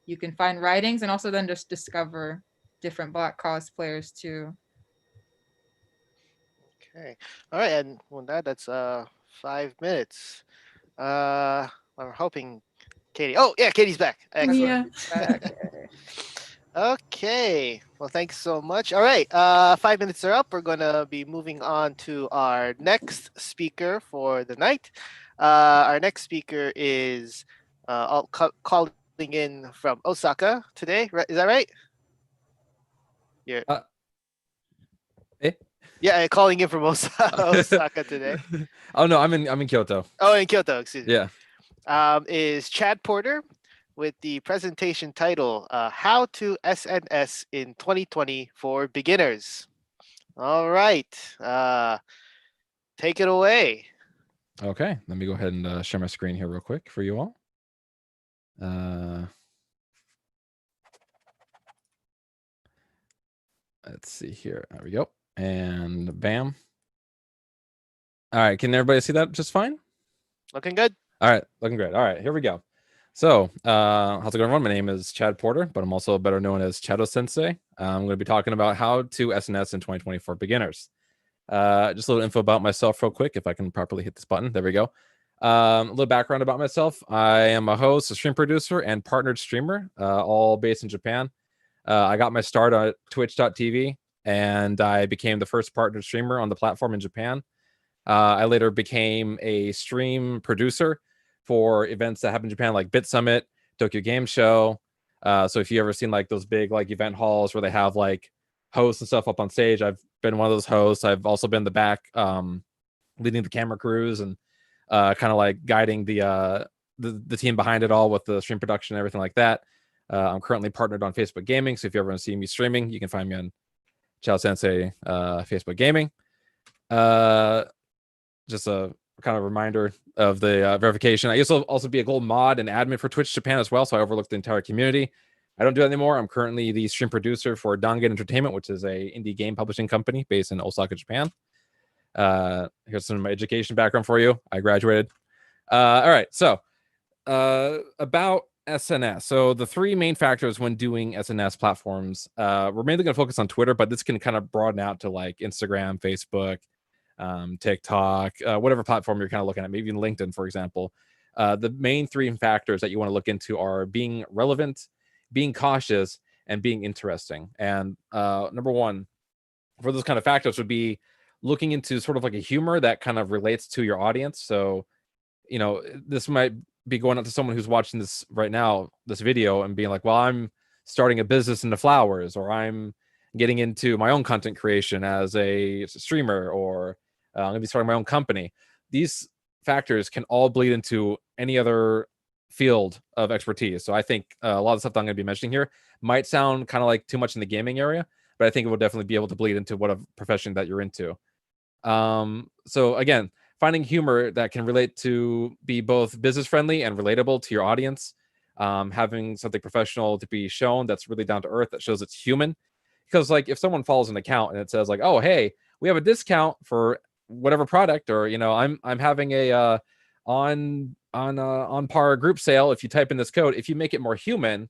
you can find writings and also then just discover different Black cosplayers too. Okay. All right, and well, that's 5 minutes. I'm hoping Katie. Oh yeah, Katie's back. Excellent. Yeah. Back. Okay. Well, thanks so much. All right. 5 minutes are up. We're gonna be moving on to our next speaker for the night. Our next speaker is calling in from Osaka today. Right? Is that right? Yeah. Eh? Yeah, calling in from Osaka today. Oh no, I'm in Kyoto. Oh, in Kyoto. Excuse me. Yeah. Is Chad Porter with the presentation title How to SNS in 2020 for Beginners. All right. Take it away. Okay, let me go ahead and share my screen here real quick for you all. Let's see here. There we go. And bam. All right, can everybody see that just fine? Looking good. All right, looking great. All right, here we go. So, how's it going, everyone? My name is Chad Porter, but I'm also better known as Chado Sensei. I'm going to be talking about how to SNS in 2020 for beginners. Just a little info about myself real quick, if I can properly hit this button. There we go. A little background about myself. I am a host, a stream producer, and partnered streamer, all based in Japan. I got my start on twitch.tv, and I became the first partnered streamer on the platform in Japan. I later became a stream producer for events that happen in Japan, like Bit Summit, Tokyo Game Show. So if you ever seen like those big like event halls where they have like hosts and stuff up on stage, I've been one of those hosts. I've also been the back leading the camera crews and kind of like guiding the team behind it all with the stream production and everything like that. I'm currently partnered on Facebook Gaming, so if you ever want to see me streaming, you can find me on Chao Sensei Facebook Gaming. Just a kind of reminder of the verification. I used to also be a gold mod and admin for Twitch Japan as well, so I overlooked the entire community. I don't do that anymore. I'm currently the stream producer for Dangen Entertainment, which is a indie game publishing company based in Osaka, Japan. Here's some of my education background for you. I graduated. All right, so about SNS. So the three main factors when doing SNS platforms, we're mainly going to focus on Twitter, but this can kind of broaden out to like Instagram, Facebook, TikTok, whatever platform you're kind of looking at, maybe even LinkedIn, for example. The main three factors that you want to look into are being relevant, being cautious, and being interesting. And number one for those kind of factors would be looking into sort of like a humor that kind of relates to your audience. So, you know, this might be going out to someone who's watching this right now, this video, and being like, well, I'm starting a business into flowers, or I'm getting into my own content creation as a streamer, or I'm going to be starting my own company. These factors can all bleed into any other field of expertise. So I think a lot of the stuff that I'm going to be mentioning here might sound kind of like too much in the gaming area, but I think it will definitely be able to bleed into whatever profession that you're into. So again, finding humor that can relate to be both business friendly and relatable to your audience, having something professional to be shown that's really down to earth, that shows it's human. Because like if someone follows an account and it says like, oh, hey, we have a discount for whatever product, or, you know, I'm having a on par group sale. If you type in this code, if you make it more human,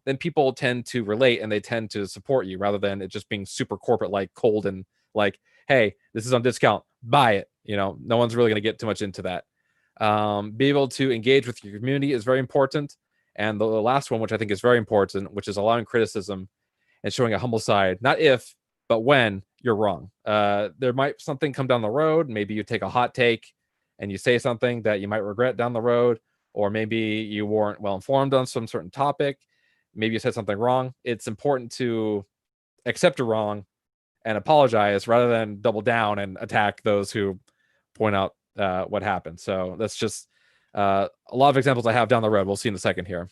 then people tend to relate and they tend to support you, rather than it just being super corporate, like cold and like, hey, this is on discount, buy it. You know, no one's really going to get too much into that. Be able to engage with your community is very important. And the last one, which I think is very important, which is allowing criticism and showing a humble side, not if, but when you're wrong. There might something come down the road. Maybe you take a hot take and you say something that you might regret down the road, or maybe you weren't well informed on some certain topic, maybe you said something wrong. It's important to accept you're wrong and apologize rather than double down and attack those who point out what happened. So that's just a lot of examples I have down the road. We'll see in a second here.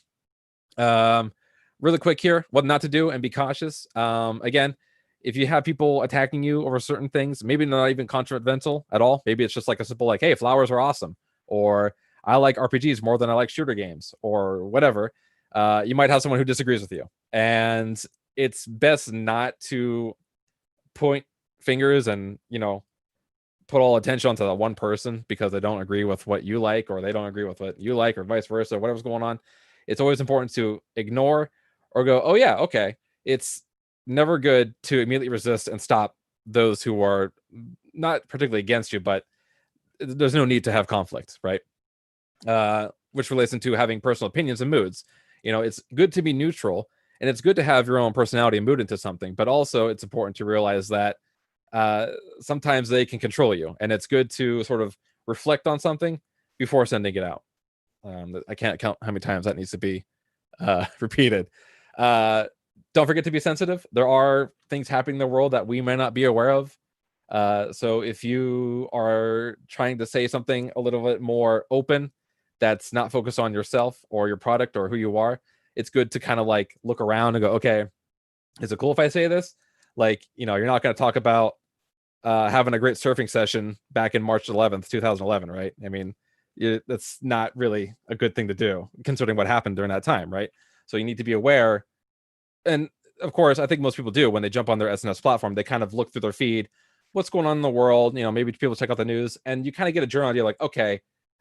Really quick here, what not to do and be cautious. Again, if you have people attacking you over certain things, maybe not even controversial at all. Maybe it's just like a simple like, hey, flowers are awesome, or I like RPGs more than I like shooter games, or whatever. You might have someone who disagrees with you, and it's best not to point fingers and put all attention onto that one person because they don't agree with what you like, or they don't agree with what you like, or vice versa, whatever's going on. It's always important to ignore or go, oh yeah, okay. It's never good to immediately resist and stop those who are not particularly against you, but there's no need to have conflict, right? Which relates into having personal opinions and moods. It's good to be neutral, and it's good to have your own personality and mood into something, but also it's important to realize that sometimes they can control you, and it's good to sort of reflect on something before sending it out. I can't count how many times that needs to be repeated. Don't forget to be sensitive. There are things happening in the world that we may not be aware of. So if you are trying to say something a little bit more open, that's not focused on yourself or your product or who you are, it's good to kind of like look around and go, okay, is it cool if I say this? Like, you're not going to talk about having a great surfing session back in March 11th, 2011, right? I mean, that's not really a good thing to do considering what happened during that time, right? So you need to be aware. And of course, I think most people do when they jump on their SNS platform, they kind of look through their feed, what's going on in the world, maybe people check out the news, and you kind of get a general idea like, okay,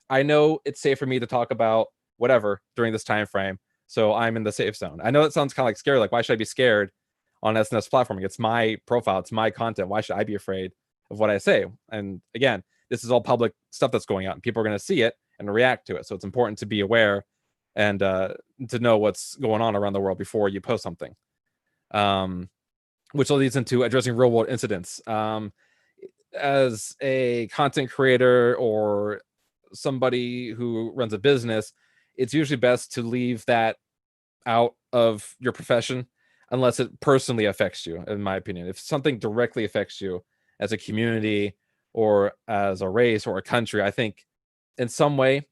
I know it's safe for me to talk about whatever during this time frame, so I'm in the safe zone. I know it sounds kind of like scary, like why should I be scared on SNS platforming? It's my profile, it's my content. Why should I be afraid of what I say? And again, this is all public stuff that's going out, and people are going to see it and react to it. So it's important to be aware and to know what's going on around the world before you post something. Which leads into addressing real world incidents. As a content creator or somebody who runs a business, it's usually best to leave that out of your profession unless it personally affects you, in my opinion. If something directly affects you as a community or as a race or a country, I think in some way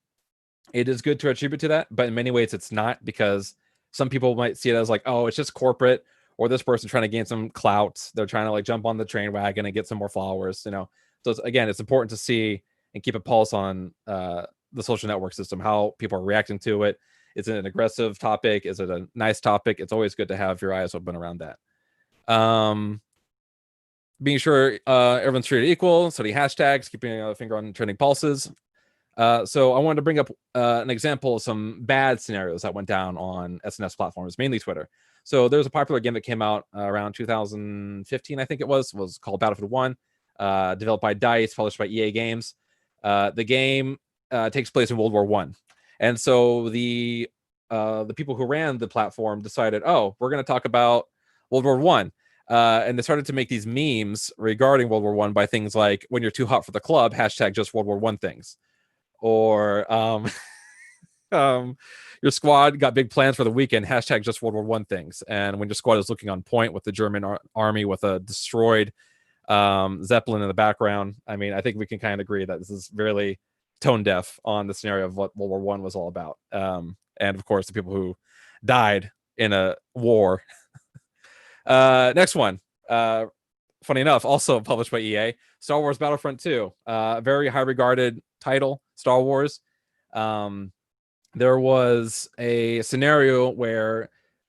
it is good to attribute to that, but in many ways it's not, because some people might see it as like, oh, it's just corporate, or this person trying to gain some clout. They're trying to like jump on the train wagon and get some more followers, So it's important to see and keep a pulse on the social network system, how people are reacting to it. Is it an aggressive topic? Is it a nice topic? It's always good to have your eyes open around that. Being sure everyone's treated equal, study hashtags, keeping a finger on trending pulses. So I wanted to bring up an example of some bad scenarios that went down on SNS platforms, mainly Twitter. So there's a popular game that came out around 2015, I think it was called Battlefield 1, developed by DICE, published by EA Games. The game takes place in World War I. And so the people who ran the platform decided, oh, we're going to talk about World War I. And they started to make these memes regarding World War I by things like, when you're too hot for the club, hashtag just World War I things. Or your squad got big plans for the weekend, hashtag just World War I things. And when your squad is looking on point with the German army with a destroyed Zeppelin in the background, I mean, I think we can kind of agree that this is really tone deaf on the scenario of what World War I was all about. And of course, the people who died in a war. Next one. Funny enough, also published by EA, Star Wars Battlefront 2. Very high regarded title, Star Wars. There was a scenario where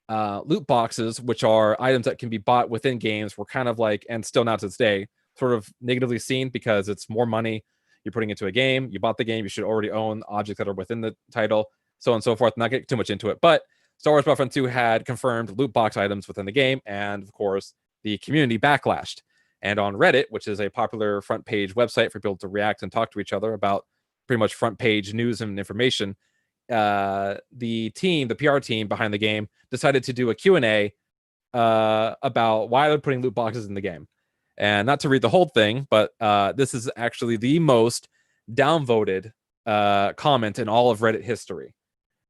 loot boxes, which are items that can be bought within games, were kind of like, and still now to this day, sort of negatively seen because it's more money you're putting into a game. You bought the game, you should already own objects that are within the title, so on and so forth. Not get too much into it, but Star Wars Battlefront 2 had confirmed loot box items within the game, and of course, the community backlashed. And on Reddit, which is a popular front page website for people to react and talk to each other about pretty much front page news and information, the PR team behind the game decided to do a Q&A about why they're putting loot boxes in the game. And not to read the whole thing, but this is actually the most downvoted comment in all of Reddit history.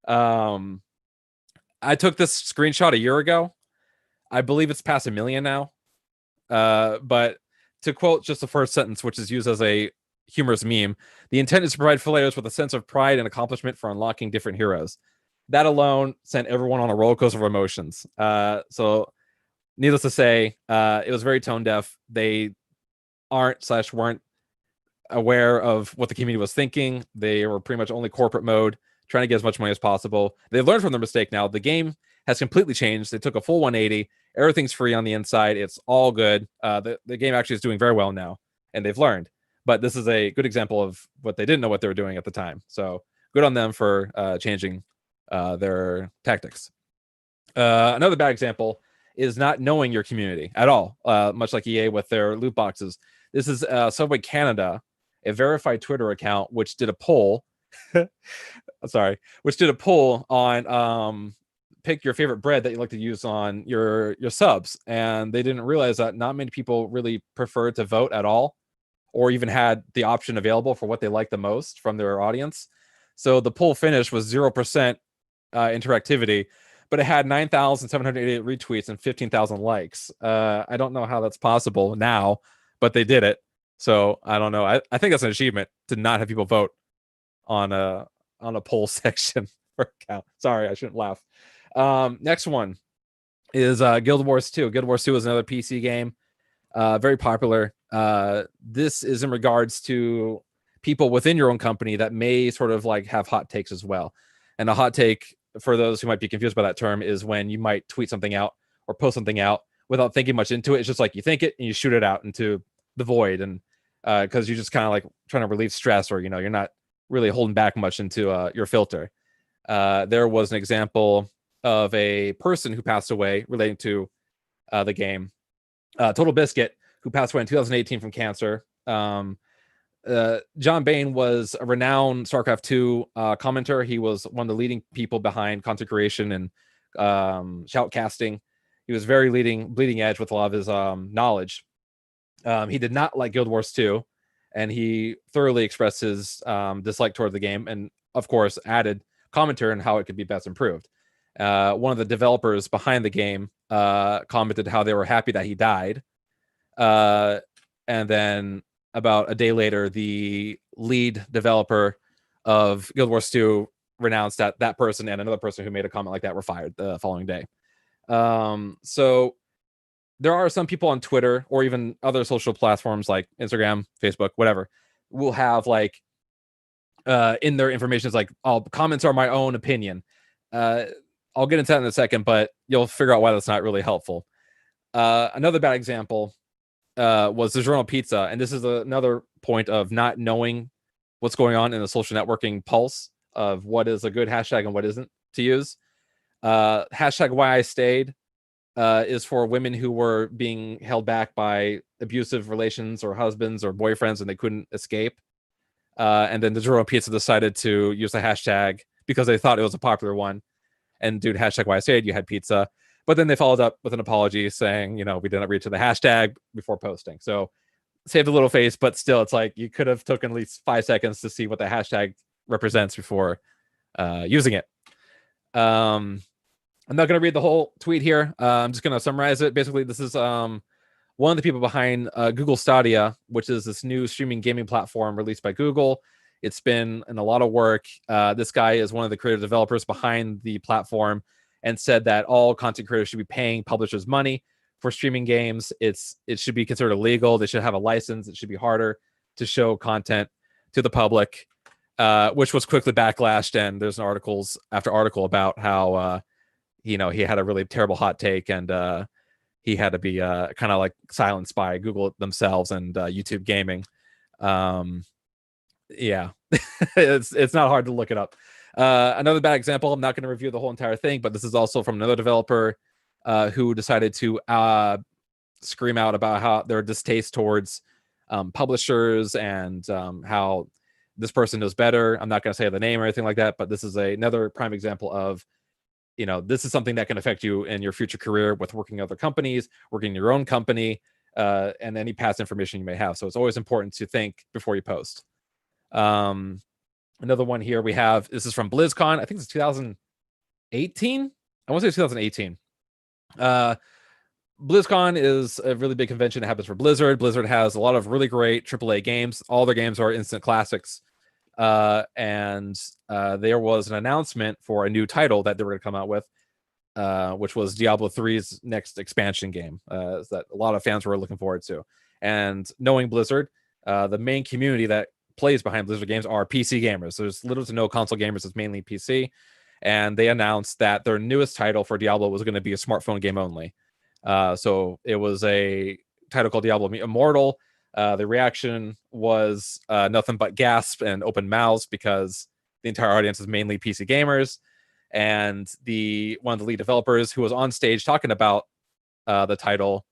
I took this screenshot a year ago. I believe it's past 1 million now. But to quote just the first sentence, which is used as a humorous meme, the intent is to provide players with a sense of pride and accomplishment for unlocking different heroes. That alone sent everyone on a roller coaster of emotions. So needless to say, it was very tone deaf. They weren't aware of what the community was thinking. They were pretty much only corporate mode, trying to get as much money as possible. They learned from their mistake now. The game has completely changed. They took a full 180. Everything's free on the inside. It's all good. The game actually is doing very well now, and they've learned. But this is a good example of what they didn't know what they were doing at the time. So good on them for changing their tactics. Another bad example is not knowing your community at all, much like EA with their loot boxes. This is Subway Canada, a verified Twitter account, which did a poll. Which did a poll on pick your favorite bread that you like to use on your subs, and they didn't realize that not many people really prefer to vote at all, or even had the option available for what they like the most from their audience. So the poll finish was 0% interactivity, but it had 9,788 retweets and 15,000 likes. I don't know how that's possible now, but they did it. So I don't know. I think that's an achievement to not have people vote on a poll section or account. Sorry, I shouldn't laugh. Next one is Guild Wars 2. Guild Wars 2 is another PC game, very popular. This is in regards to people within your own company that may sort of like have hot takes as well. And a hot take, for those who might be confused by that term, is when you might tweet something out or post something out without thinking much into it. It's just like you think it and you shoot it out into the void, and because you're just kind of like trying to relieve stress, or you're not really holding back much into your filter. There was an example of a person who passed away relating to the game, Total Biscuit, who passed away in 2018 from cancer. John Bain was a renowned StarCraft 2 commenter. He was one of the leading people behind content creation and shoutcasting. He was very bleeding edge with a lot of his knowledge. He did not like Guild Wars 2, and he thoroughly expressed his dislike toward the game, and of course added commentary on how it could be best improved. One of the developers behind the game commented how they were happy that he died, and then about a day later, the lead developer of Guild Wars 2 renounced that that person and another person who made a comment like that were fired the following day. So there are some people on Twitter or even other social platforms like Instagram, Facebook, whatever, will have like in their information, it's like, oh, comments are my own opinion. I'll get into that in a second, but you'll figure out why that's not really helpful. Another bad example was DiGiorno Pizza, and this is another point of not knowing what's going on in the social networking pulse of what is a good hashtag and what isn't to use. Hashtag why I stayed is for women who were being held back by abusive relations or husbands or boyfriends and they couldn't escape. And then DiGiorno Pizza decided to use the hashtag because they thought it was a popular one. And dude, hashtag why I stayed, you had pizza. But then they followed up with an apology saying, we didn't reach to the hashtag before posting. So saved a little face, but still, it's like you could have taken at least 5 seconds to see what the hashtag represents before using it. I'm not going to read the whole tweet here. I'm just going to summarize it. Basically, this is one of the people behind Google Stadia, which is this new streaming gaming platform released by Google. It's been in a lot of work. This guy is one of the creative developers behind the platform and said that all content creators should be paying publishers money for streaming games. It should be considered illegal. They should have a license. It should be harder to show content to the public, which was quickly backlashed. And there's articles after article about how, he had a really terrible hot take and he had to be kind of like silenced by Google themselves and YouTube Gaming. Yeah, it's not hard to look it up. Another bad example, I'm not going to review the whole entire thing, but this is also from another developer who decided to scream out about how their distaste towards publishers and how this person knows better. I'm not going to say the name or anything like that, but this is another prime example of, this is something that can affect you in your future career with working at other companies, working in your own company, and any past information you may have. So it's always important to think before you post. Another one here we have, this is from BlizzCon. I think it's 2018. I want to say 2018. BlizzCon is a really big convention that happens for Blizzard. Blizzard has a lot of really great AAA games. All their games are instant classics. And there was an announcement for a new title that they were going to come out with, which was Diablo 3's next expansion game that a lot of fans were looking forward to. And knowing Blizzard, the main community that plays behind Blizzard games are PC gamers. There's little to no console gamers. It's mainly PC. And they announced that their newest title for Diablo was going to be a smartphone game only. So it was a title called Diablo Immortal. The reaction was nothing but gasp and open mouths because the entire audience is mainly PC gamers. And one of the lead developers who was on stage talking about the title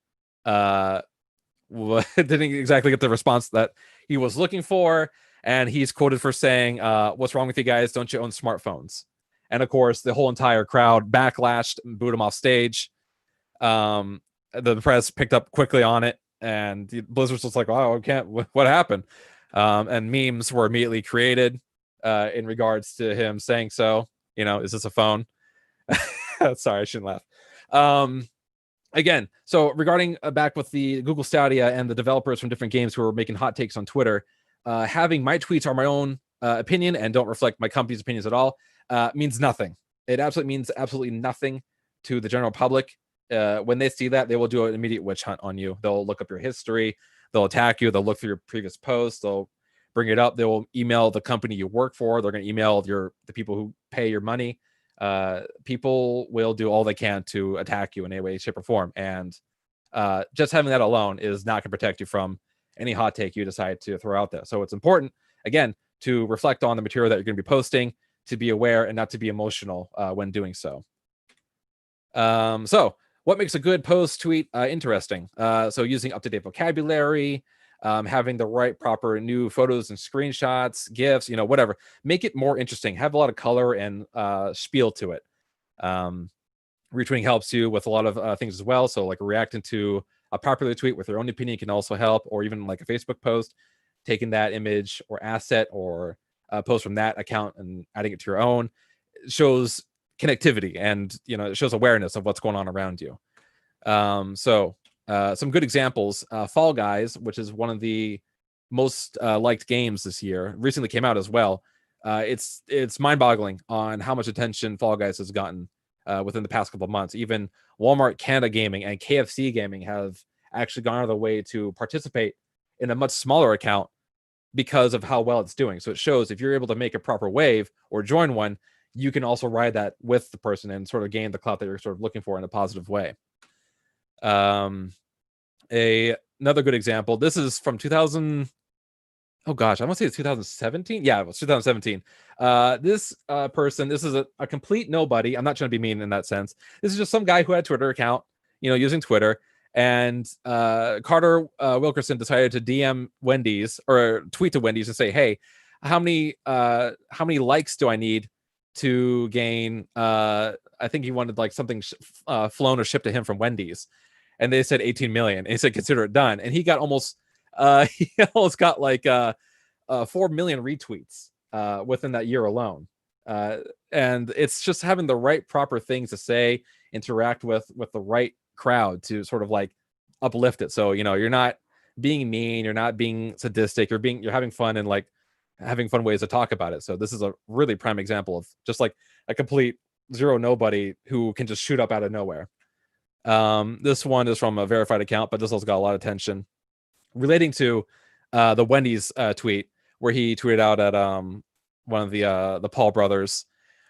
didn't exactly get the response that he was looking for. And he's quoted for saying, "What's wrong with you guys? Don't you own smartphones?" And of course, the whole entire crowd backlashed and booed him off stage. The press picked up quickly on it, and Blizzard's just like, "Wow, I can't. What happened?" And memes were immediately created in regards to him saying so. Is this a phone? Sorry, I shouldn't laugh. Again, so regarding back with the Google Stadia and the developers from different games who are making hot takes on Twitter, having my tweets are my own opinion and don't reflect my company's opinions at all means nothing. It absolutely means absolutely nothing to the general public. When they see that, they will do an immediate witch hunt on you. They'll look up your history. They'll attack you. They'll look through your previous posts. They'll bring it up. They will email the company you work for. They're going to email the people who pay your money. People will do all they can to attack you in any way, shape, or form. And just having that alone is not going to protect you from any hot take you decide to throw out there. So it's important, again, to reflect on the material that you're going to be posting, to be aware and not to be emotional when doing so. So what makes a good post tweet interesting? So using up-to-date vocabulary, having the right proper new photos and screenshots, GIFs, whatever. Make it more interesting. Have a lot of color and spiel to it. Retweeting helps you with a lot of things as well. So like reacting to a popular tweet with your own opinion can also help, or even like a Facebook post, taking that image or asset or post from that account and adding it to your own. It shows connectivity and it shows awareness of what's going on around you. So some good examples, Fall Guys, which is one of the most liked games this year, recently came out as well. It's mind-boggling on how much attention Fall Guys has gotten within the past couple of months. Even Walmart Canada Gaming and KFC Gaming have actually gone out of their way to participate in a much smaller account because of how well it's doing. So it shows if you're able to make a proper wave or join one, you can also ride that with the person and sort of gain the clout that you're sort of looking for in a positive way. Another good example. This is from 2000. Oh gosh, I want to say it's 2017. Yeah, it was 2017. This person, this is a complete nobody. I'm not trying to be mean in that sense. This is just some guy who had a Twitter account, using Twitter. And Carter Wilkerson decided to DM Wendy's or tweet to Wendy's and say, "Hey, how many likes do I need to gain?" I think he wanted like something flown or shipped to him from Wendy's, and they said 18 million. And he said, "Consider it done." And he got almost got like 4 million retweets within that year alone. And it's just having the right proper things to say, interact with the right crowd to sort of like uplift it. So you're not being mean, you're not being sadistic, you're having fun and like having fun ways to talk about it. So this is a really prime example of just like a complete zero nobody who can just shoot up out of nowhere. This one is from a verified account, but this also got a lot of attention relating to the Wendy's tweet where he tweeted out at one of the Paul brothers,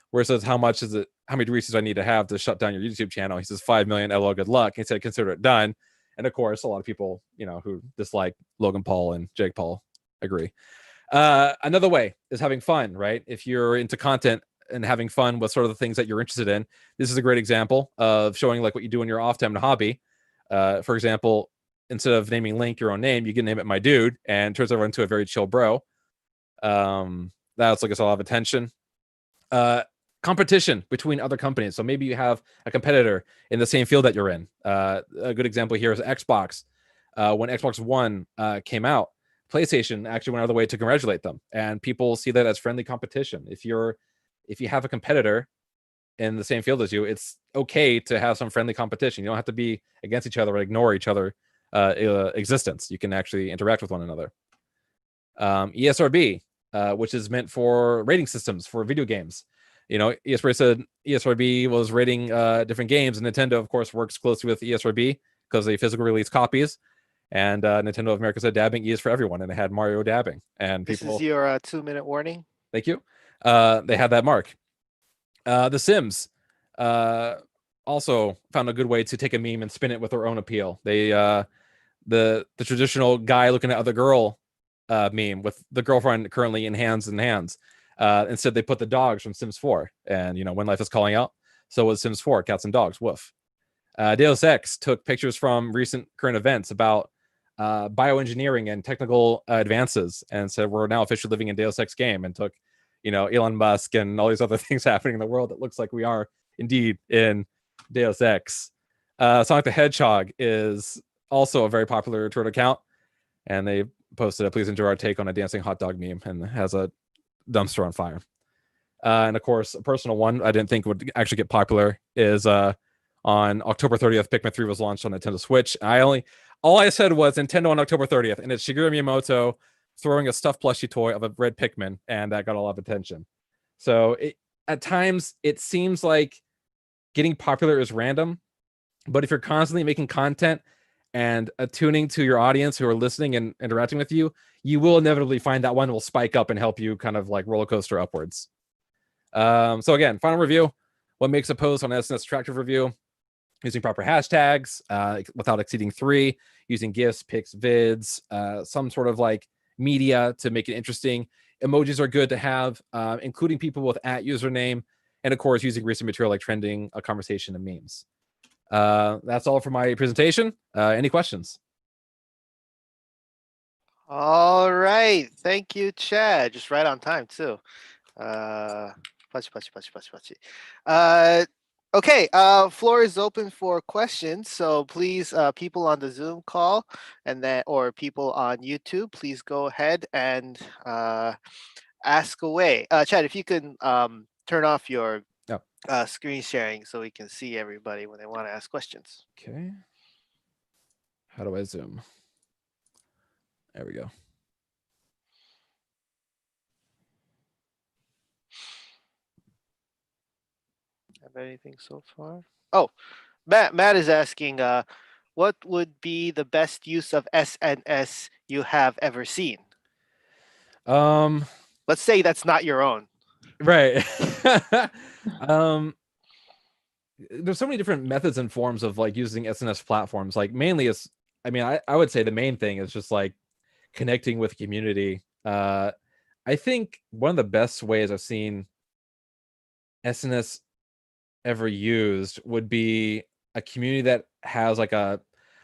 where it says, how many Reese's I need to have to shut down your YouTube channel? He says 5 million. LO, good luck. He said, "Consider it done." And of course, a lot of people, who dislike Logan Paul and Jake Paul agree. Another way is having fun, right? If you're into content and having fun with sort of the things that you're interested in, this is a great example of showing like what you do in your off time and hobby. For example, instead of naming Link your own name, you can name it My Dude, and turns over into a very chill bro. That's like a lot of attention. Competition between other companies. So maybe you have a competitor in the same field that you're in. A good example here is Xbox. When Xbox One came out, PlayStation actually went out of the way to congratulate them, and people see that as friendly competition. If you have a competitor in the same field as you, it's okay to have some friendly competition. You don't have to be against each other or ignore each other existence. You can actually interact with one another. ESRB, which is meant for rating systems for video games. ESRB said ESRB was rating different games, and Nintendo, of course, works closely with ESRB because they physically release copies. And Nintendo of America said dabbing E is for everyone, and it had Mario dabbing. And This people, is your 2-minute warning. thank you. They had that mark. The Sims also found a good way to take a meme and spin it with their own appeal. They the traditional guy looking at other girl meme with the girlfriend currently in hands. Instead, they put the dogs from Sims 4, and when life is calling out, so was Sims 4, cats and dogs, woof. Deus Ex took pictures from recent current events about bioengineering and technical advances, and said we're now officially living in Deus Ex game, and took Elon Musk and all these other things happening in the world that looks like we are indeed in Deus Ex. Sonic the Hedgehog is also a very popular Twitter account, and they posted a please enjoy our take on a dancing hot dog meme, and has a dumpster on fire. And of course, a personal one I didn't think would actually get popular is on October 30th, Pikmin 3 was launched on Nintendo Switch. All I said was Nintendo on October 30th, and it's Shigeru Miyamoto throwing a stuffed plushie toy of a red Pikmin, and that got a lot of attention. So at times it seems like getting popular is random, but if you're constantly making content and attuning to your audience who are listening and interacting with you, you will inevitably find that one will spike up and help you kind of like roller coaster upwards. So again, final review. What makes a post on SNS attractive review? Using proper hashtags without exceeding 3, using GIFs, pics, vids, some sort of like media to make it interesting. Emojis are good to have, including people with @username, and of course using recent material like trending, a conversation, and memes. That's all for my presentation. Any questions? All right. Thank you, Chad. Just right on time, too. Pachi. Okay, floor is open for questions. So please, people on the Zoom call or people on YouTube, please go ahead and ask away. Chad, if you can turn off your screen sharing so we can see everybody when they want to ask questions. Okay. How do I zoom? There we go. Have anything so far? Oh, Matt is asking, what would be the best use of SNS you have ever seen? Let's say that's not your own. Right. There's so many different methods and forms of like using SNS platforms. Like mainly I would say the main thing is just like connecting with community. I think one of the best ways I've seen SNS ever used would be a community that has like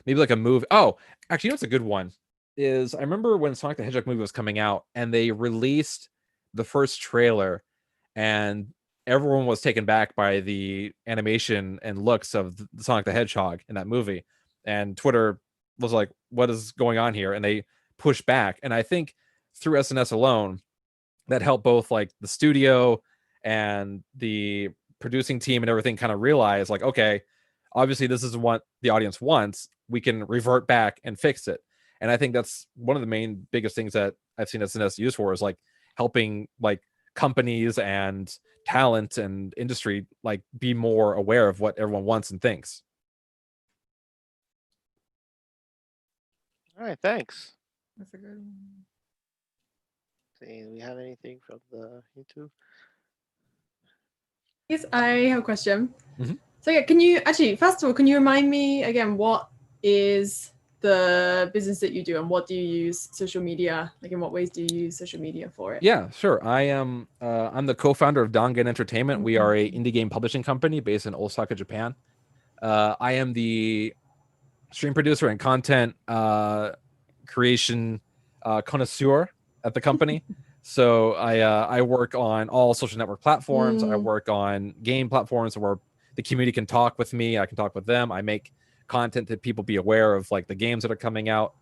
maybe like a movie. Oh, actually, what's a good one is I remember when Sonic the Hedgehog movie was coming out and they released the first trailer, and everyone was taken back by the animation and looks of the Sonic the Hedgehog in that movie, and Twitter was like, what is going on here? And they pushed back. And I think through SNS alone, that helped both like the studio and the producing team and everything kind of realize like, okay, obviously this is what the audience wants. We can revert back and fix it. And I think that's one of the biggest things that I've seen SNS used for is like helping like companies and talent and industry like be more aware of what everyone wants and thinks. All right, thanks. That's a good one. See, do we have anything from the YouTube? Yes, I have a question. Mhm. So yeah, first of all, can you remind me again, what is the business that you do and what do you use social media? Like in what ways do you use social media for it? Yeah, sure. I'm the co-founder of Dangen Entertainment. We are a indie game publishing company based in Osaka, Japan. I am the stream producer and content creation connoisseur at the company. So I work on all social network platforms. I work on game platforms where the community can talk with me. I can talk with them. I make content that people be aware of, like the games that are coming out.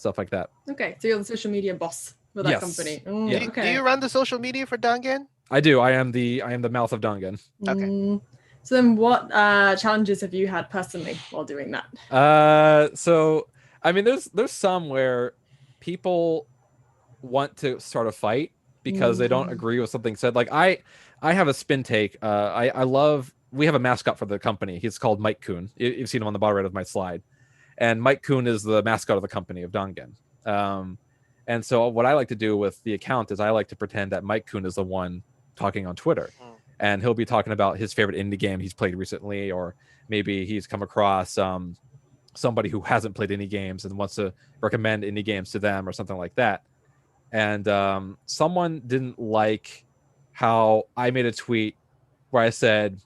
stuff like that. Okay, so you're the social media boss for that Yes. company. Yeah. Mm, Do okay. you run the social media for Dangan? I do. I am the mouth of Dangan. Okay. So then what challenges have you had personally while doing that? So I mean, there's some where people want to start a fight because they don't agree with something said. Like I have a spin take. I love. We have a mascot for the company. He's called Mike Kuhn. You've seen him on the bottom right of my slide, and Mike Kuhn is the mascot of the company of Dangan. And so what I like to do with the account is I like to pretend that Mike Kuhn is the one talking on Twitter. And he'll be talking about his favorite indie game he's played recently, or maybe he's come across somebody who hasn't played indie games and wants to recommend indie games to them or something like that. And someone didn't like how I made a tweet where I said,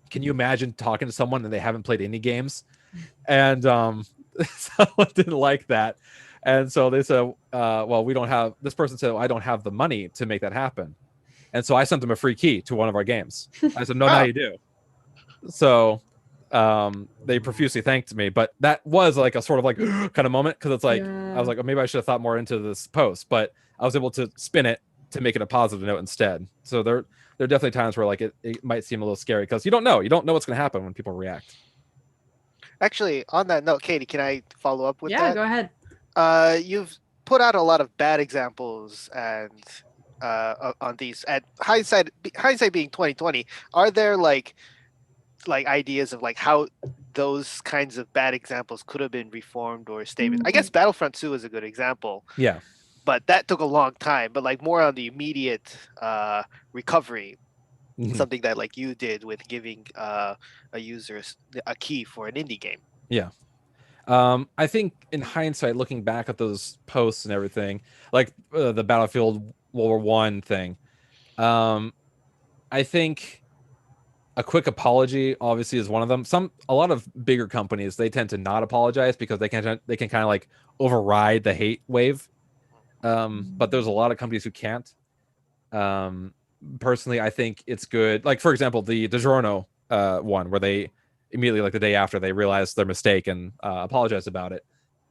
can you imagine talking to someone and they haven't played indie games? And someone didn't like that. And so they said, well, we don't have, this person said, I don't have the money to make that happen. And so I sent them a free key to one of our games. I said, no, now you do. So they profusely thanked me, but that was like a sort of like kind of moment, because it's like, I was like, oh, maybe I should have thought more into this post, but I was able to spin it to make it a positive note instead. So there are definitely times where like it might seem a little scary because you don't know what's going to happen when people react. Actually, on that note, Katie, can I follow up with that? Yeah, go ahead. You've put out a lot of bad examples and on these. And hindsight being 2020, are there like ideas of like how those kinds of bad examples could have been reformed or statement? I guess Battlefront 2 is a good example. Yeah. But that took a long time. But like more on the immediate recovery, something that like you did with giving a user a key for an indie game. Yeah. I think in hindsight, looking back at those posts and everything, like the Battlefield World War I thing, I think a quick apology obviously is one of them. A lot of bigger companies, they tend to not apologize because they can kind of like override the hate wave. But there's a lot of companies who can't. Personally, I think it's good. Like, for example, the DiGiorno one, where they immediately, like the day after, they realized their mistake and apologized about it.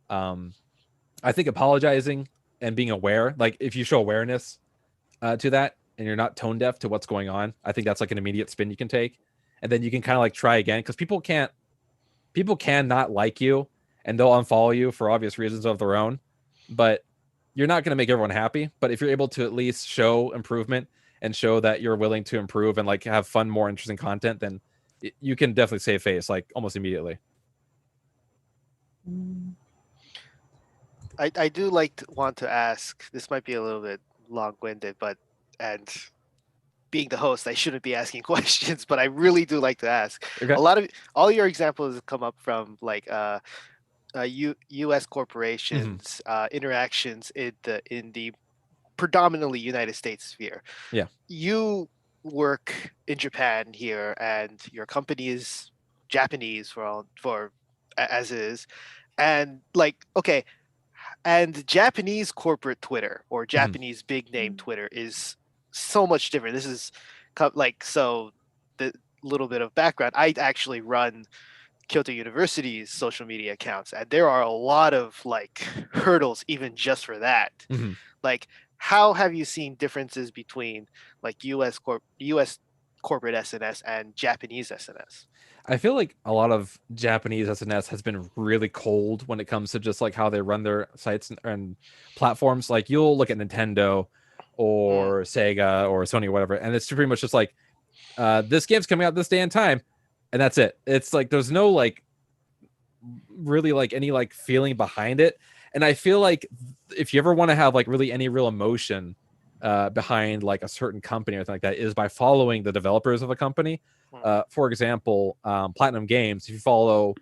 I think apologizing and being aware, like if you show awareness to that and you're not tone deaf to what's going on, I think that's like an immediate spin you can take. And then you can kind of like try again, because people can not like you and they'll unfollow you for obvious reasons of their own. But you're not going to make everyone happy. But if you're able to at least show improvement and show that you're willing to improve and like have fun, more interesting content, then you can definitely save face like almost immediately. I do want to ask, this might be a little bit long-winded, and being the host, I shouldn't be asking questions, but I really do like to ask. Okay. All your examples come up from like U.S. corporations, interactions in the predominantly United States sphere. Yeah. You work in Japan here, and your company is Japanese for as is, and like okay, and Japanese corporate Twitter or Japanese big name Twitter is so much different. This is like, so the little bit of background, I actually run Kyoto University's social media accounts, and there are a lot of like hurdles even just for that. Like, how have you seen differences between like US corporate SNS and Japanese SNS? I feel like a lot of Japanese SNS has been really cold when it comes to just like how they run their sites and platforms. Like you'll look at Nintendo or Sega or Sony or whatever, and it's pretty much just like this game's coming out this day and time, and that's it. It's like there's no like really like any like feeling behind it. And I feel like if you ever want to have like really any real emotion behind like a certain company or anything like that, is by following the developers of a company. For example, Platinum Games, if you follow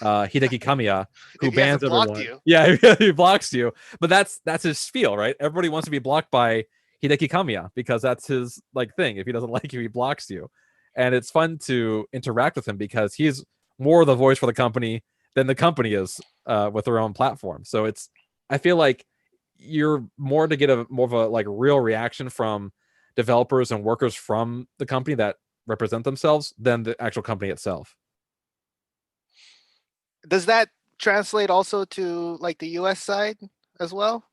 Hideki Kamiya, who bans everyone. You. Yeah, he blocks you. But that's his spiel, right? Everybody wants to be blocked by Hideki Kamiya because that's his like thing. If he doesn't like you, he blocks you. And it's fun to interact with him because he's more the voice for the company than the company is with their own platform. So I feel like you're more to get more of a like real reaction from developers and workers from the company that represent themselves than the actual company itself. Does that translate also to like the US side as well?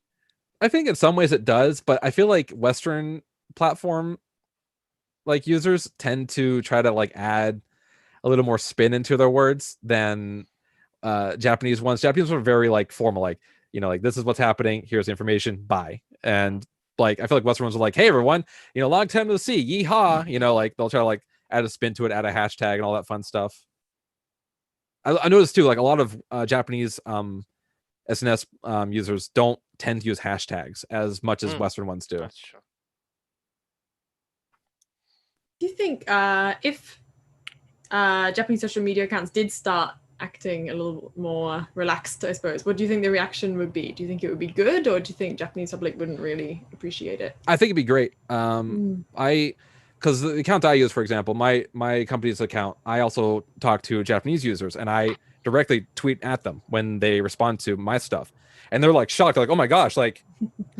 I think in some ways it does, but I feel like Western platform like users tend to try to like add a little more spin into their words than Japanese ones. Japanese are very like formal, like, you know, like this is what's happening, here's the information, bye. And like I feel like Western ones are like, hey everyone, you know, long time no see, yeehaw, you know, like they'll try to like add a spin to it, add a hashtag and all that fun stuff. I noticed too, like a lot of Japanese SNS users don't tend to use hashtags as much as Western ones do. That's true. Do you think if Japanese social media accounts did start acting a little more relaxed, I suppose, what do you think the reaction would be? Do you think it would be good, or do you think Japanese public wouldn't really appreciate it? I think it'd be great. Because the account I use, for example, my company's account, I also talk to Japanese users and I directly tweet at them when they respond to my stuff. And they're like shocked, like, oh my gosh, like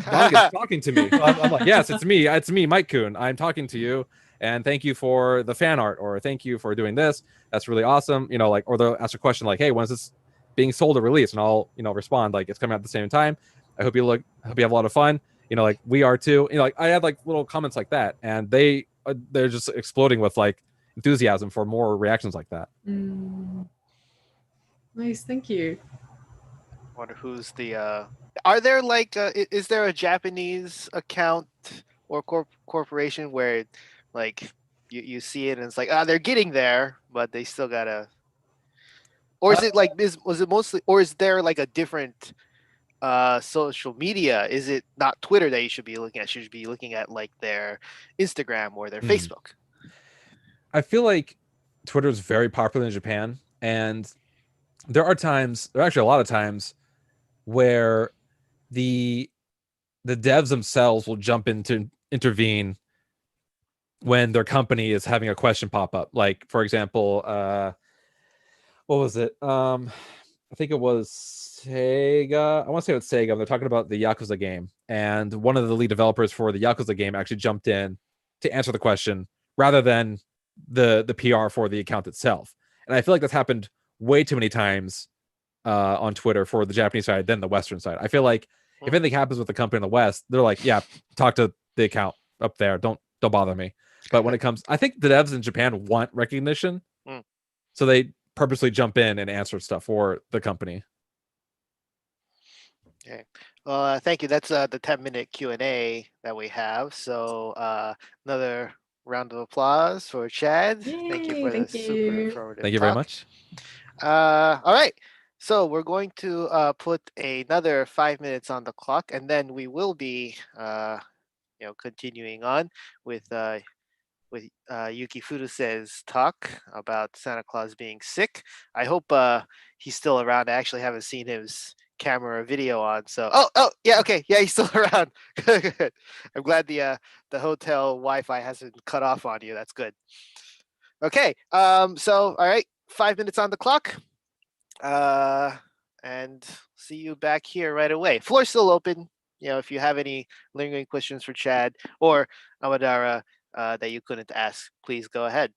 Dog is talking to me. So I'm like, yes, it's me, Mike-kun. I'm talking to you. And thank you for the fan art, or thank you for doing this. That's really awesome. You know, like, or they'll ask a question like, hey, when is this being sold or released? And I'll, you know, respond like, it's coming out at the same time. I hope you have a lot of fun. You know, like we are too. You know, like I had like little comments like that, and they're just exploding with like enthusiasm for more reactions like that. Nice, thank you. Wonder who's the are there like is there a Japanese account or corporation where like you see it and it's like they're getting there but they still gotta, or is it like was it mostly, or is there like a different social media? Is it not Twitter that you should be looking at? You should be looking at like their Instagram or their Facebook. I feel like Twitter is very popular in Japan, and there are actually a lot of times where the devs themselves will jump in to intervene when their company is having a question pop up. Like, for example, what was it? I think it was Sega. I want to say it was Sega. They're talking about the Yakuza game, and one of the lead developers for the Yakuza game actually jumped in to answer the question rather than the PR for the account itself. And I feel like that's happened way too many times on Twitter for the Japanese side than the Western side. I feel like if anything happens with the company in the West, they're like, yeah, talk to the account up there. Don't bother me. But when it comes, I think the devs in Japan want recognition, so they purposely jump in and answer stuff for the company. Okay. Thank you. That's the 10-minute Q&A that we have. So another round of applause for Chad. Thank you for the super informative Thank you very much. All right. So we're going to put another 5 minutes on the clock, and then we will be continuing on with Yuki Furuse's talk about Santa Claus being sick. I hope he's still around. I actually haven't seen his camera or video on. So yeah, okay, yeah, he's still around. Good. I'm glad the hotel Wi-Fi hasn't cut off on you. That's good. Okay. So all right, 5 minutes on the clock. And see you back here right away. Floor's still open. You know, if you have any lingering questions for Chad or Amadara that you couldn't ask, please go ahead.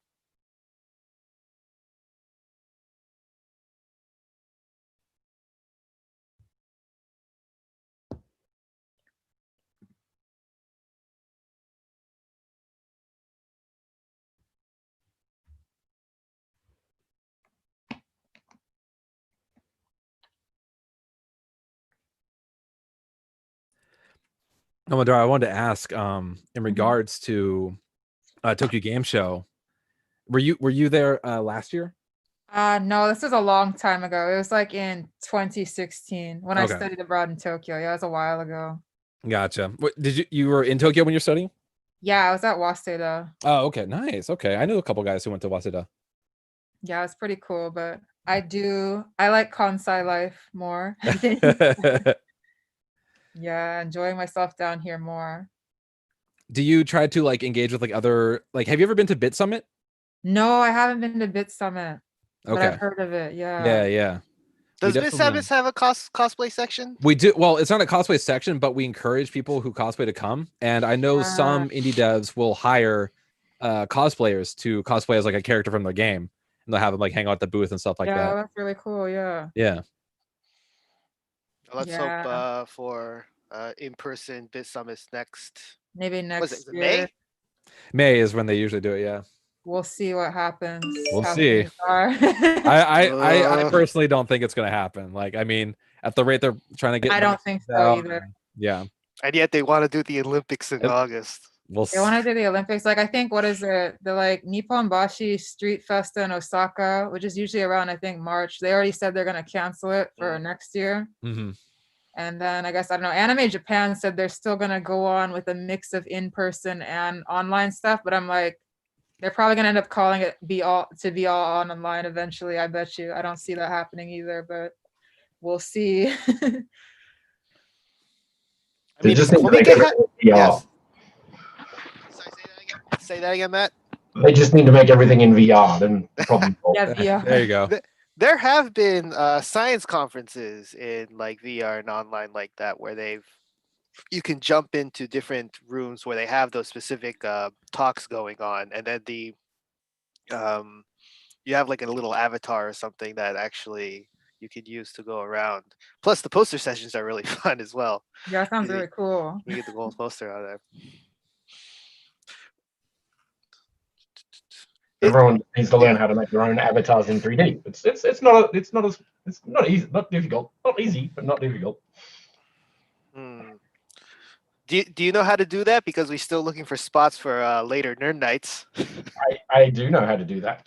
Amadara, I wanted to ask, in regards to Tokyo Game Show, were you there last year? No, this was a long time ago. It was like in 2016 when I studied abroad in Tokyo. Yeah, it was a while ago. Gotcha. What, you were in Tokyo when you're studying? Yeah, I was at Waseda. Oh, okay, nice. Okay, I knew a couple guys who went to Waseda. Yeah, it's pretty cool, but I like Kansai life more. Yeah, enjoying myself down here more. Do you try to like engage with like other, like, have you ever been to Bit Summit? No, I haven't been to Bit Summit. Okay. But I've heard of it. Yeah. Yeah. Does Bit Summit have a cosplay section? We do. Well, it's not a cosplay section, but we encourage people who cosplay to come. And I know some indie devs will hire cosplayers to cosplay as like a character from their game, and they'll have them like hang out at the booth and stuff like that. Yeah, that's really cool. Yeah. Yeah. Let's Yeah. hope for in-person Bit Summits next. Maybe Was next it year. May? May is when they usually do it. Yeah, We'll see what happens. We'll how see. things are. I Uh, personally don't think it's gonna happen. Like, I mean, at the rate they're trying to get, I don't think so down, either. yeah, And yet they want to do the Olympics in It- August. we'll They want to do the Olympics. Like, I think, what is it? The like Nippon Bashi Street Festa in Osaka, which is usually around, I think, March. They already said they're going to cancel it for next year. hmm And then I guess, I don't know, Anime Japan said they're still going to go on with a mix of in-person and online stuff. But I'm like, they're probably going to end up calling it be all online eventually. I bet you. I don't see that happening either, but we'll see. I They mean, just it's need to Comic make Con. everything VR. Yes. Sorry, say that again, Matt. They just need to make everything in VR. Then the problem solved. Yeah, VR. There you go. There have been science conferences in like VR and online like that where you can jump into different rooms where they have those specific talks going on, and then you have like a little avatar or something that actually you can use to go around. Plus, the poster sessions are really fun as well. Yeah, that sounds Easy. really cool. You get the gold poster out of there. Everyone needs to learn how to make their own avatars in 3D. It's not easy, not difficult, not easy, but not difficult. Hmm. Do you know how to do that? Because we're still looking for spots for later Nerd Nights. I do know how to do that.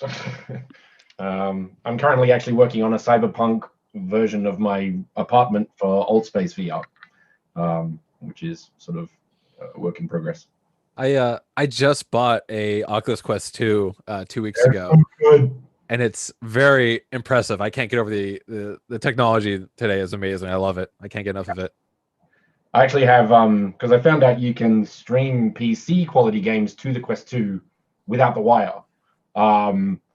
I'm currently actually working on a cyberpunk version of my apartment for Old Space VR, which is sort of a work in progress. I just bought a Oculus Quest 2 2 weeks They're ago, so good. and it's very impressive. I can't get over the technology today is amazing. I love it. I can't get enough of it. I actually have because I found out you can stream PC quality games to the Quest 2 without the wire.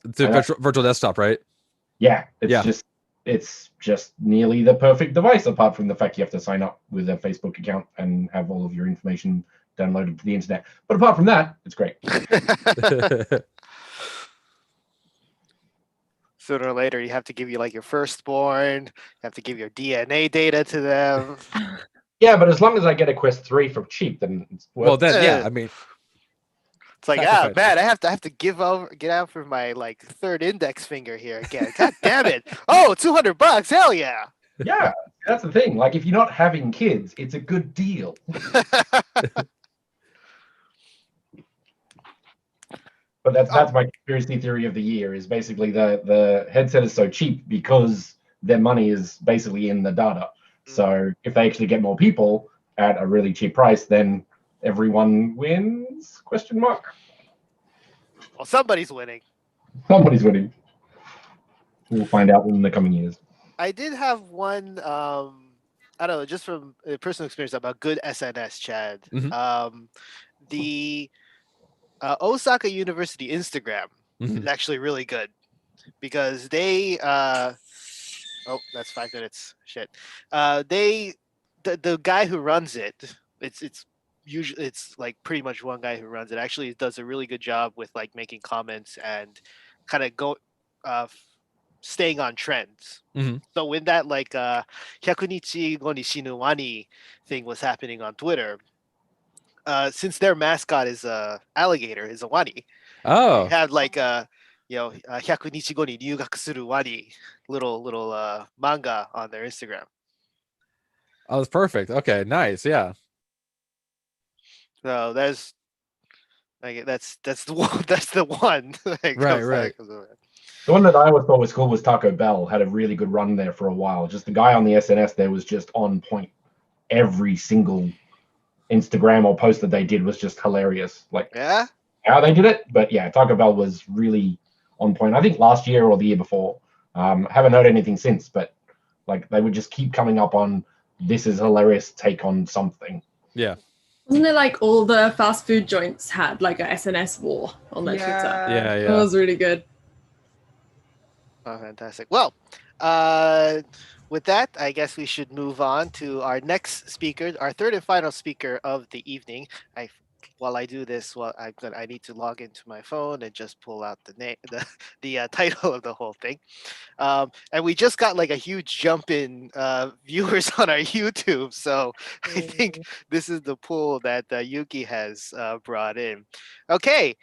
It's a virtual desktop, right? Yeah, it's Yeah. just nearly the perfect device, apart from the fact you have to sign up with a Facebook account and have all of your information downloaded to the internet. But apart from that, it's great. Sooner or later, you have to give you like your firstborn. You have to give your DNA data to them. Yeah, but as long as I get a Quest 3 for cheap, then it's worth Well, it. then yeah, I mean, It's like, Sacrifice. man, I have to get out for my like third index finger here again. God damn it! Oh, $200, hell yeah! Yeah, that's the thing. Like, if you're not having kids, it's a good deal. But that's my conspiracy theory of the year, is basically the headset is so cheap because their money is basically in the data. So if they actually get more people at a really cheap price, then everyone wins? Question mark. Well, somebody's winning. Somebody's winning. We'll find out in the coming years. I did have one. I don't know, just from personal experience about good SNS, Chad. Mhm. The Osaka University Instagram is Mhm. actually really good because they. Oh, that's 5 minutes. Shit. The guy who runs it. It's usually it's like pretty much one guy who runs it. Actually, does a really good job with like making comments and kind of staying on trends. Mhm. So when that like 100 日後に死ぬワニ thing was happening on Twitter, since their mascot is a alligator, is a wani, Oh, they had like 100日後に留学するワニ little manga on their Instagram. oh, that's perfect. Okay, nice. Yeah. So that's like that's the one that's the one. That Right. comes over. The one that I always thought was cool was Taco Bell. Had a really good run there for a while. Just the guy on the SNS there was just on point. Every single Instagram or post that they did was just hilarious. Like Yeah. how they did it. But yeah, Taco Bell was really on point. I think last year or the year before. Haven't heard anything since, but like they would just keep coming up on this is hilarious take on something. Yeah. Wasn't it like all the fast food joints had like a SNS war on their Twitter? Yeah. It Yeah. was really good. Oh, fantastic. Well, with that, I guess we should move on to our next speaker, our third and final speaker of the evening. I while I do this, I need to log into my phone and just pull out the name, the title of the whole thing. And we just got like a huge jump in viewers on our YouTube. So I think this is the pool that Yuki has brought in. Okay,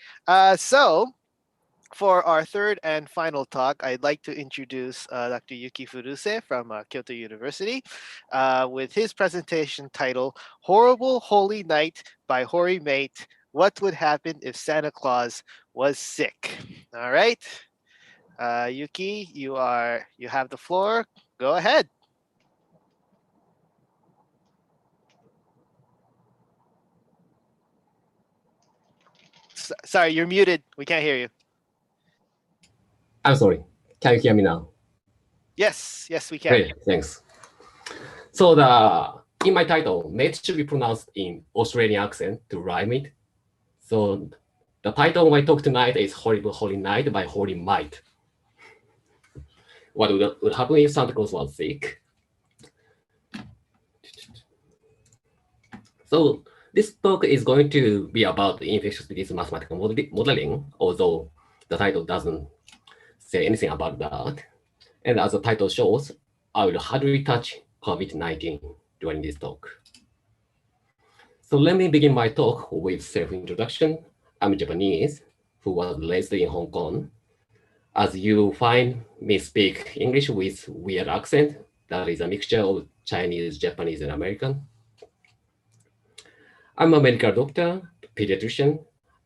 so for our third and final talk, I'd like to introduce Dr. Yuki Furuse from Kyoto University with his presentation titled Horrible Holy Night by Hoary Mate. What would happen if Santa Claus was sick? All right. Yuki, you have the floor. Go ahead. Sorry, you're muted. We can't hear you. I'm sorry. Can you hear me now? Yes, we can. Great, thanks. So in my title, mate should be pronounced in Australian accent to rhyme it. So the title of my talk tonight is Horrible Holy Night by Hoary Mate. What would happen if Santa Claus was sick? So this talk is going to be about infectious disease mathematical modeling, although the title doesn't say anything about that. And as the title shows, I will hardly touch COVID-19 during this talk. So let me begin my talk with self-introduction. I'm Japanese, who was raised in Hong Kong. As you find me speak English with weird accent, that is a mixture of Chinese, Japanese, and American. I'm a medical doctor, pediatrician.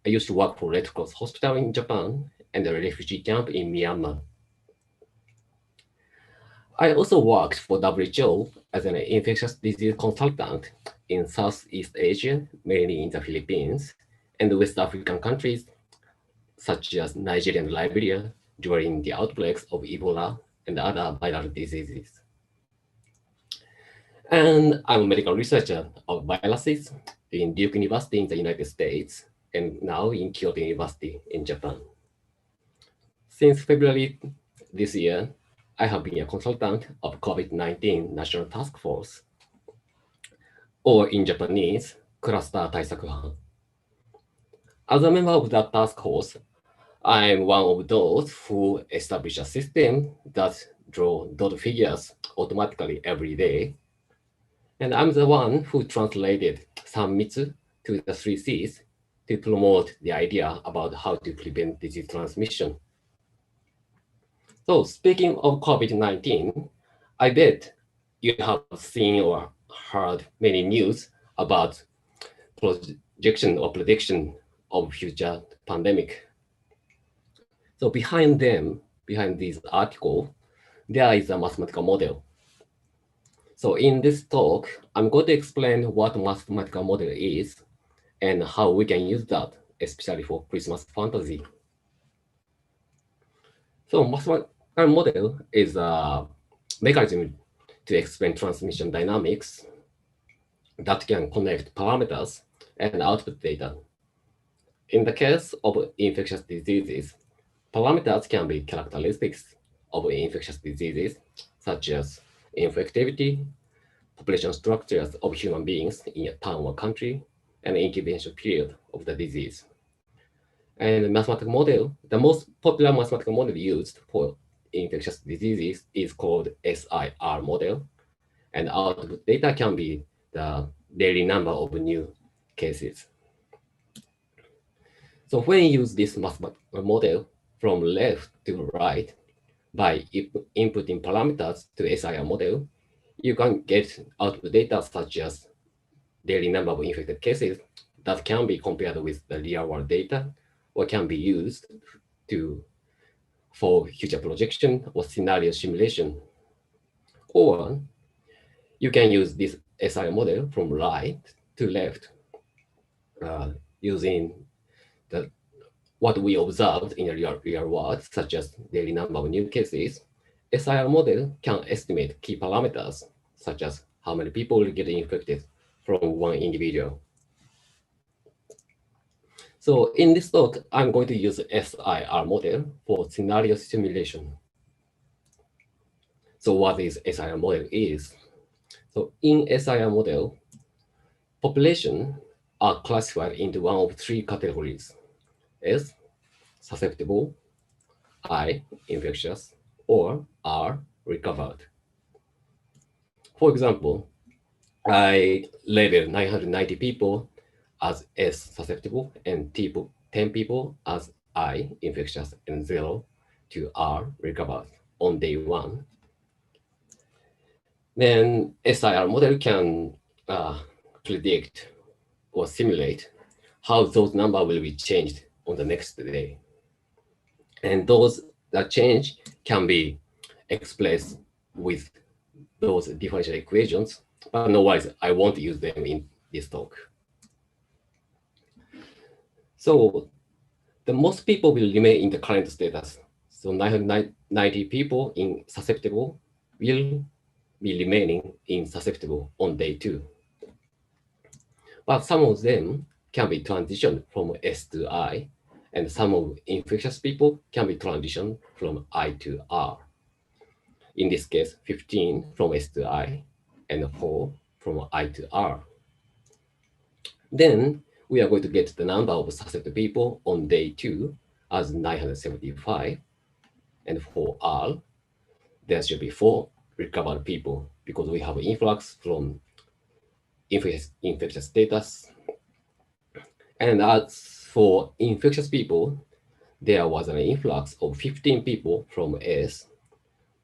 I used to work for Red Cross Hospital in Japan and a refugee camp in Myanmar. I also worked for WHO as an infectious disease consultant in Southeast Asia, mainly in the Philippines, and West African countries such as Nigeria and Liberia during the outbreaks of Ebola and other viral diseases. And I'm a medical researcher of viruses in Duke University in the United States, and now in Kyoto University in Japan. Since February this year, I have been a consultant of COVID-19 National Task Force, or in Japanese, Cluster Taisaku Han. As a member of that task force, I am one of those who establish a system that draw dot figures automatically every day. And I'm the one who translated Sanmitsu to the 3 Cs to promote the idea about how to prevent disease transmission. So speaking of COVID-19, I bet you have seen or heard many news about projection or prediction of future pandemic. So behind this article, there is a mathematical model. So in this talk, I'm going to explain what mathematical model is and how we can use that, especially for Christmas fantasy. So mathematical model is a mechanism to explain transmission dynamics that can connect parameters and output data. In the case of infectious diseases, parameters can be characteristics of infectious diseases, such as infectivity, population structures of human beings in a town or country, and incubation period of the disease. And the mathematical model, the most popular mathematical model used for infectious diseases is called SIR model, and output data can be the daily number of new cases. So when you use this mathematical model from left to right by inputting parameters to SIR model, you can get output data such as daily number of infected cases that can be compared with the real world data or can be used for future projection or scenario simulation. Or you can use this SIR model from right to left using what we observed in the real world, such as daily number of new cases. SIR model can estimate key parameters, such as how many people will get infected from one individual. So in this talk, I'm going to use SIR model for scenario simulation. So what is SIR model is? So in SIR model, population are classified into one of three categories: S, susceptible; I, infectious; or R, recovered. For example, I label 990 people as S, susceptible, and 10 people as I, infectious, and 0 to R, recovered on day 1. Then SIR model can predict or simulate how those numbers will be changed on the next day. And that change can be expressed with those differential equations, but no worries, I won't use them in this talk. So the most people will remain in the current status. So 990 people in susceptible will be remaining in susceptible on day 2. But some of them can be transitioned from S to I, and some of infectious people can be transitioned from I to R. In this case, 15 from S to I, and 4 from I to R. Then we are going to get the number of susceptible people on day 2 as 975, and for R, there should be 4 recovered people because we have influx from infectious status. And as for infectious people, there was an influx of 15 people from S,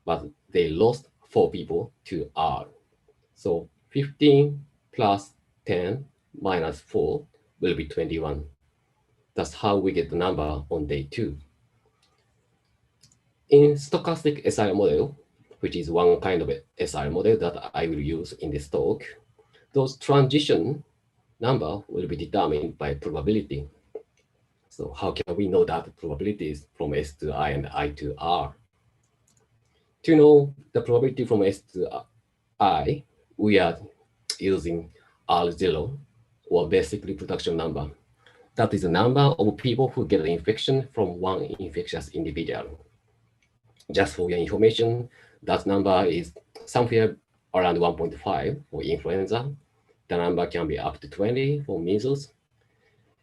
but they lost 4 people to R. So 15 plus 10 minus 4 will be 21. That's how we get the number on day 2. In stochastic SI model, which is one kind of SI model that I will use in this talk, those transition number will be determined by probability. So how can we know that probabilities from S to I and I to R? To know the probability from S to I, we are using R0, or basic reproduction number. That is the number of people who get the infection from one infectious individual. Just for your information, that number is somewhere around 1.5 for influenza. The number can be up to 20 for measles.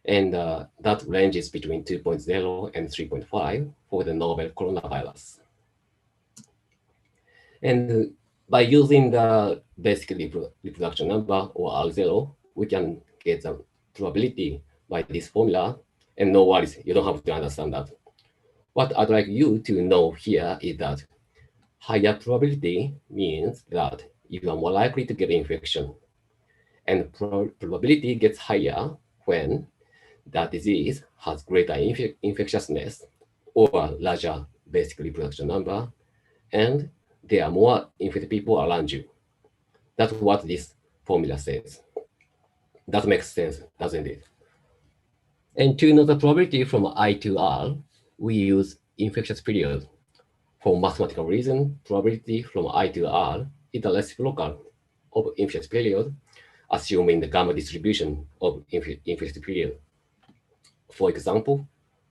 And that ranges between 2.0 and 3.5 for the novel coronavirus. And by using the basic reproduction number, or R0, we can get the probability by this formula. And no worries, you don't have to understand that. What I'd like you to know here is that higher probability means that you are more likely to get infection. And probability gets higher when the disease has greater infectiousness or larger basic reproduction number, and there are more infected people around you. That's what this formula says. That makes sense, doesn't it? And to know the probability from I to R, we use infectious period. For mathematical reason, probability from I to R is the reciprocal of infectious period, assuming the gamma distribution of infectious period. For example,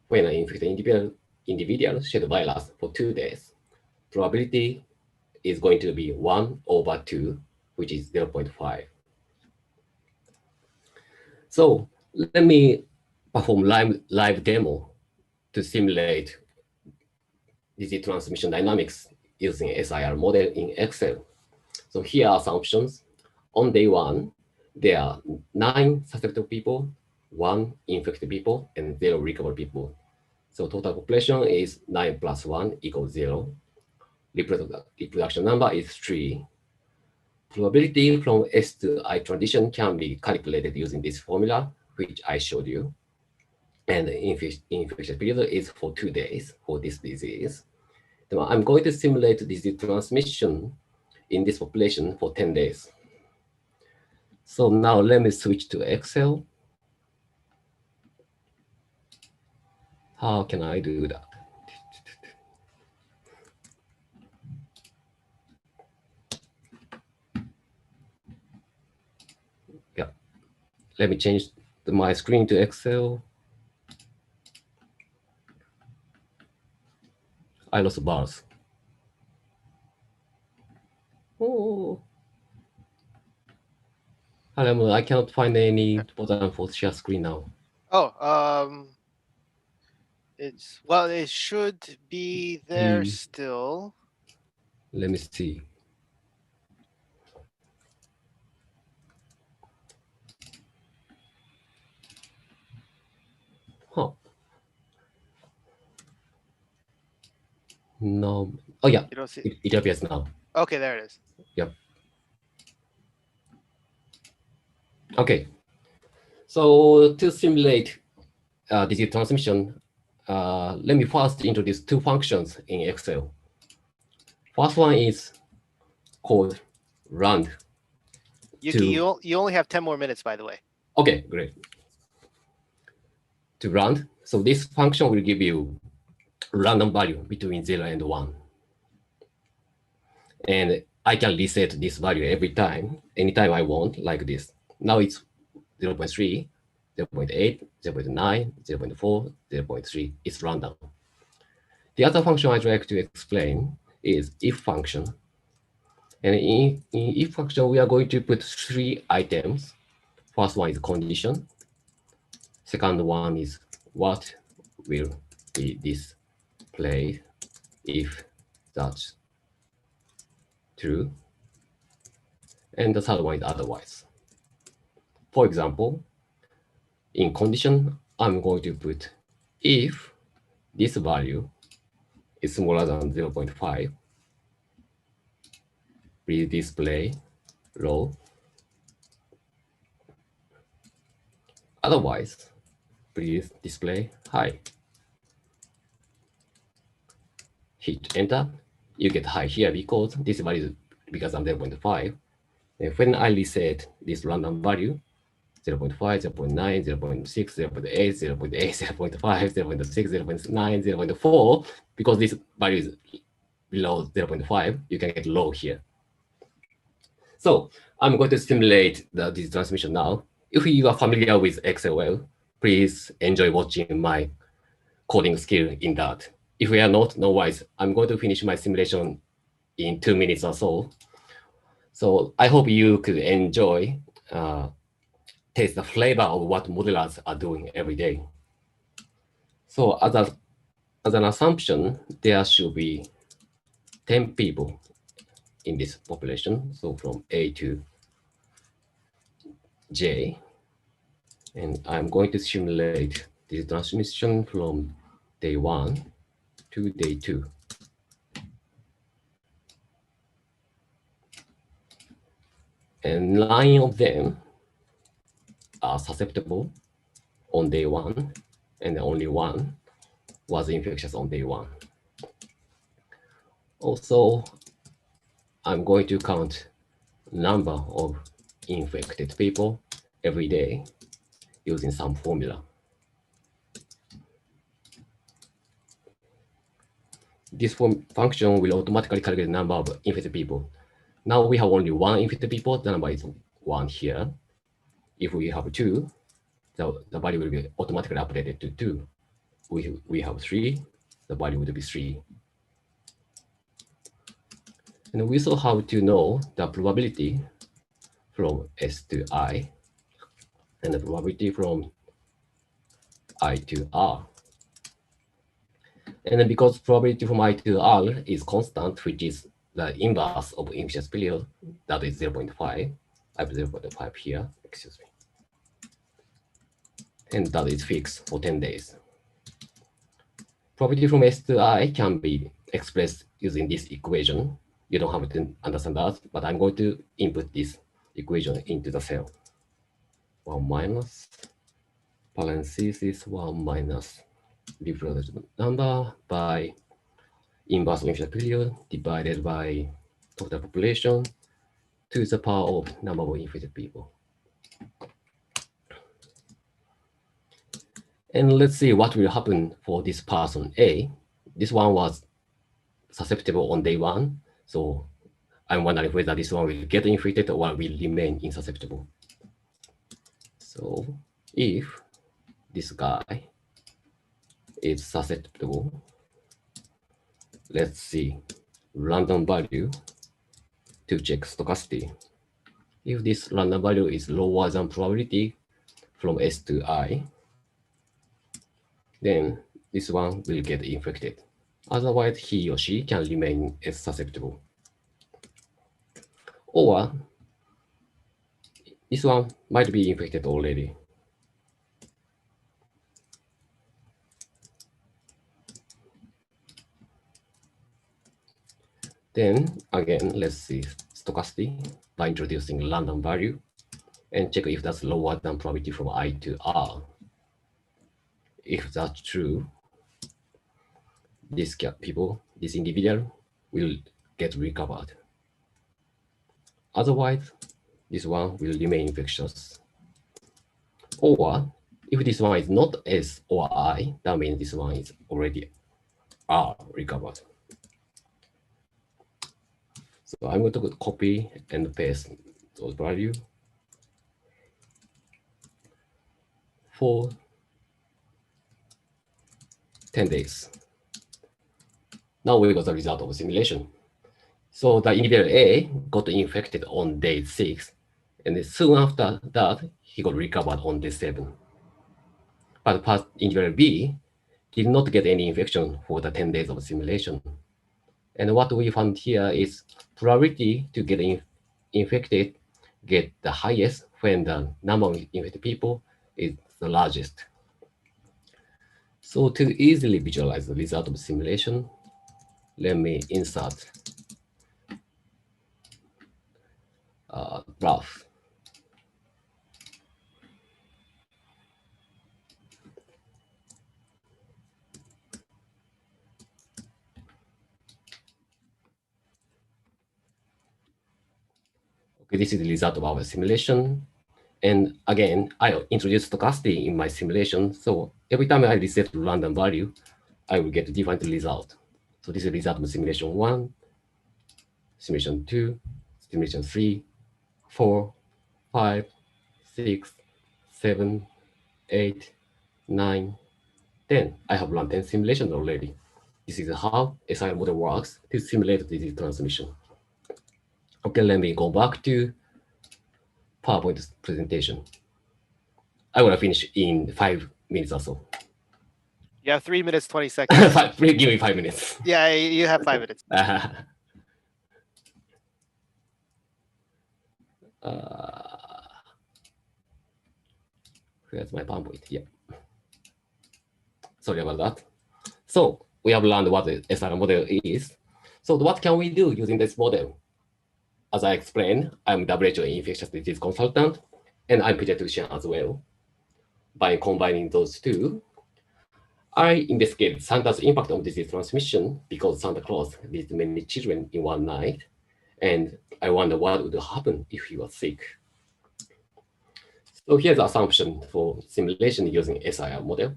when an infected individual shed virus for 2 days, probability is going to be 1/2, which is 0.5. So let me perform live demo to simulate disease transmission dynamics using SIR model in Excel. So here are assumptions. On day 1, there are 9 susceptible people, 1 infected people, and 0 recovered people. So total population is 9 plus 1 equals 0. Reproduction number is 3. Probability from S to I transition can be calculated using this formula, which I showed you. And the infection period is for 2 days for this disease. Now I'm going to simulate disease transmission in this population for 10 days. So now let me switch to Excel. How can I do that? Yeah, let me change my screen to Excel. I lost bars. Oh. Hello, I cannot find any button for share screen now. Oh, it should be there still. Let me see. Huh. No. Oh yeah, You don't see. it appears now. Okay, there it is. Yep. Okay. So to simulate digital transmission, let me first introduce two functions in Excel. First one is called round. Yuki, you only have 10 more minutes, by the way. Okay, great. To round, so this function will give you random value between 0 and 1. And I can reset this value every time, anytime I want, like this. Now it's 0 0.3, 0 0.8, 0 0.9, 0 0.4, 0 0.3. It's random. The other function I'd like to explain is if function. And in if function, we are going to put 3 items. First one is condition. Second one is what will be displayed if that's true. And the third one is otherwise. For example, in condition, I'm going to put if this value is smaller than 0.5, please display low. Otherwise, please display high. Hit enter. You get high here because this value is bigger than 0.5. And when I reset this random value, 0.5, 0.9, 0.6, 0.8, 0.8, 0.5, 0.6, 0.9, 0.4, because this value is below 0.5, you can get low here. So I'm going to simulate this transmission now. If you are familiar with Excel, please enjoy watching my coding skill in that. If we are not, no worries. I'm going to finish my simulation in 2 minutes or so. So I hope you could enjoy, taste the flavor of what modelers are doing every day. So as an assumption, there should be 10 people in this population. So from A to J. And I'm going to simulate this transmission from day 1 to day 2. And 9 of them are susceptible on day 1, and only 1 was infectious on day 1. Also, I'm going to count number of infected people every day using some formula. This function will automatically calculate the number of infected people. Now we have only 1 infected people, the number is 1 here. If we have 2, the value will be automatically updated to 2. We have 3, the value would be 3. And we also have to know the probability from S to I and the probability from I to R. And then because probability from I to R is constant, which is the inverse of infectious period, that is 0.5. I have 0.5 here, excuse me. And that is fixed for 10 days. Probability from S to I can be expressed using this equation. You don't have to understand that, but I'm going to input this equation into the cell. 1 minus parenthesis 1 minus reproducible number by inverse of infectious period divided by total population to the power of number of infected people. And let's see what will happen for this person A. This one was susceptible on day 1. So I'm wondering whether this one will get infected or will remain insusceptible. So if this guy is susceptible, let's see, random value to check stochasticity. If this random value is lower than probability from S to I, then this one will get infected. Otherwise, he or she can remain S susceptible. Or this one might be infected already. Then again, let's see stochasticity by introducing random value and check if that's lower than probability from I to R. If that's true, this individual will get recovered. Otherwise, this one will remain infectious. Or if this one is not S or I, that means this one is already R recovered. So I'm going to copy and paste those values for 10 days. Now we got the result of the simulation. So the individual A got infected on day 6, and soon after that, he got recovered on day 7. But individual B did not get any infection for the 10 days of simulation. And what we found here is probability to get infected get the highest when the number of infected people is the largest. So to easily visualize the result of the simulation, let me insert a graph. Okay, this is the result of our simulation. And again, I introduced stochasticity in my simulation. So every time I reset random value, I will get a different result. So this is the result of simulation 1, simulation 2, simulation 3, 4, 5, 6, 7, 8, 9, 10. I have run 10 simulations already. This is how SI model works to simulate disease transmission. Okay, let me go back to PowerPoint presentation. I will finish in 5 minutes or so. You have 3 minutes, 20 seconds. Give me 5 minutes. Yeah, you have 5 minutes. Where's my PowerPoint? Yeah. Sorry about that. So we have learned what the SR model is. So what can we do using this model? As I explained, I'm WHO infectious disease consultant, and I'm pediatrician as well. By combining those two, I investigate Santa's impact on disease transmission because Santa Claus visits many children in one night, and I wonder what would happen if he was sick. So here's the assumption for simulation using SIR model.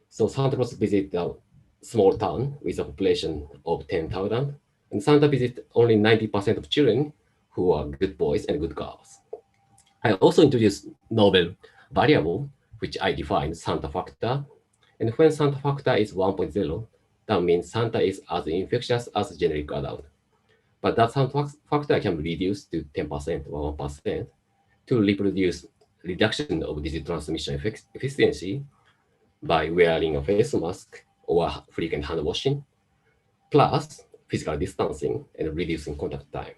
So Santa Claus visits a small town with a population of 10,000, and Santa visits only 90% of children who are good boys and good girls. I also introduced novel variable, which I defined Santa factor. And when Santa factor is 1.0, that means Santa is as infectious as a generic adult. But that Santa factor can be reduced to 10% or 1% to reproduce reduction of disease transmission efficiency by wearing a face mask or frequent hand washing, plus physical distancing and reducing contact time.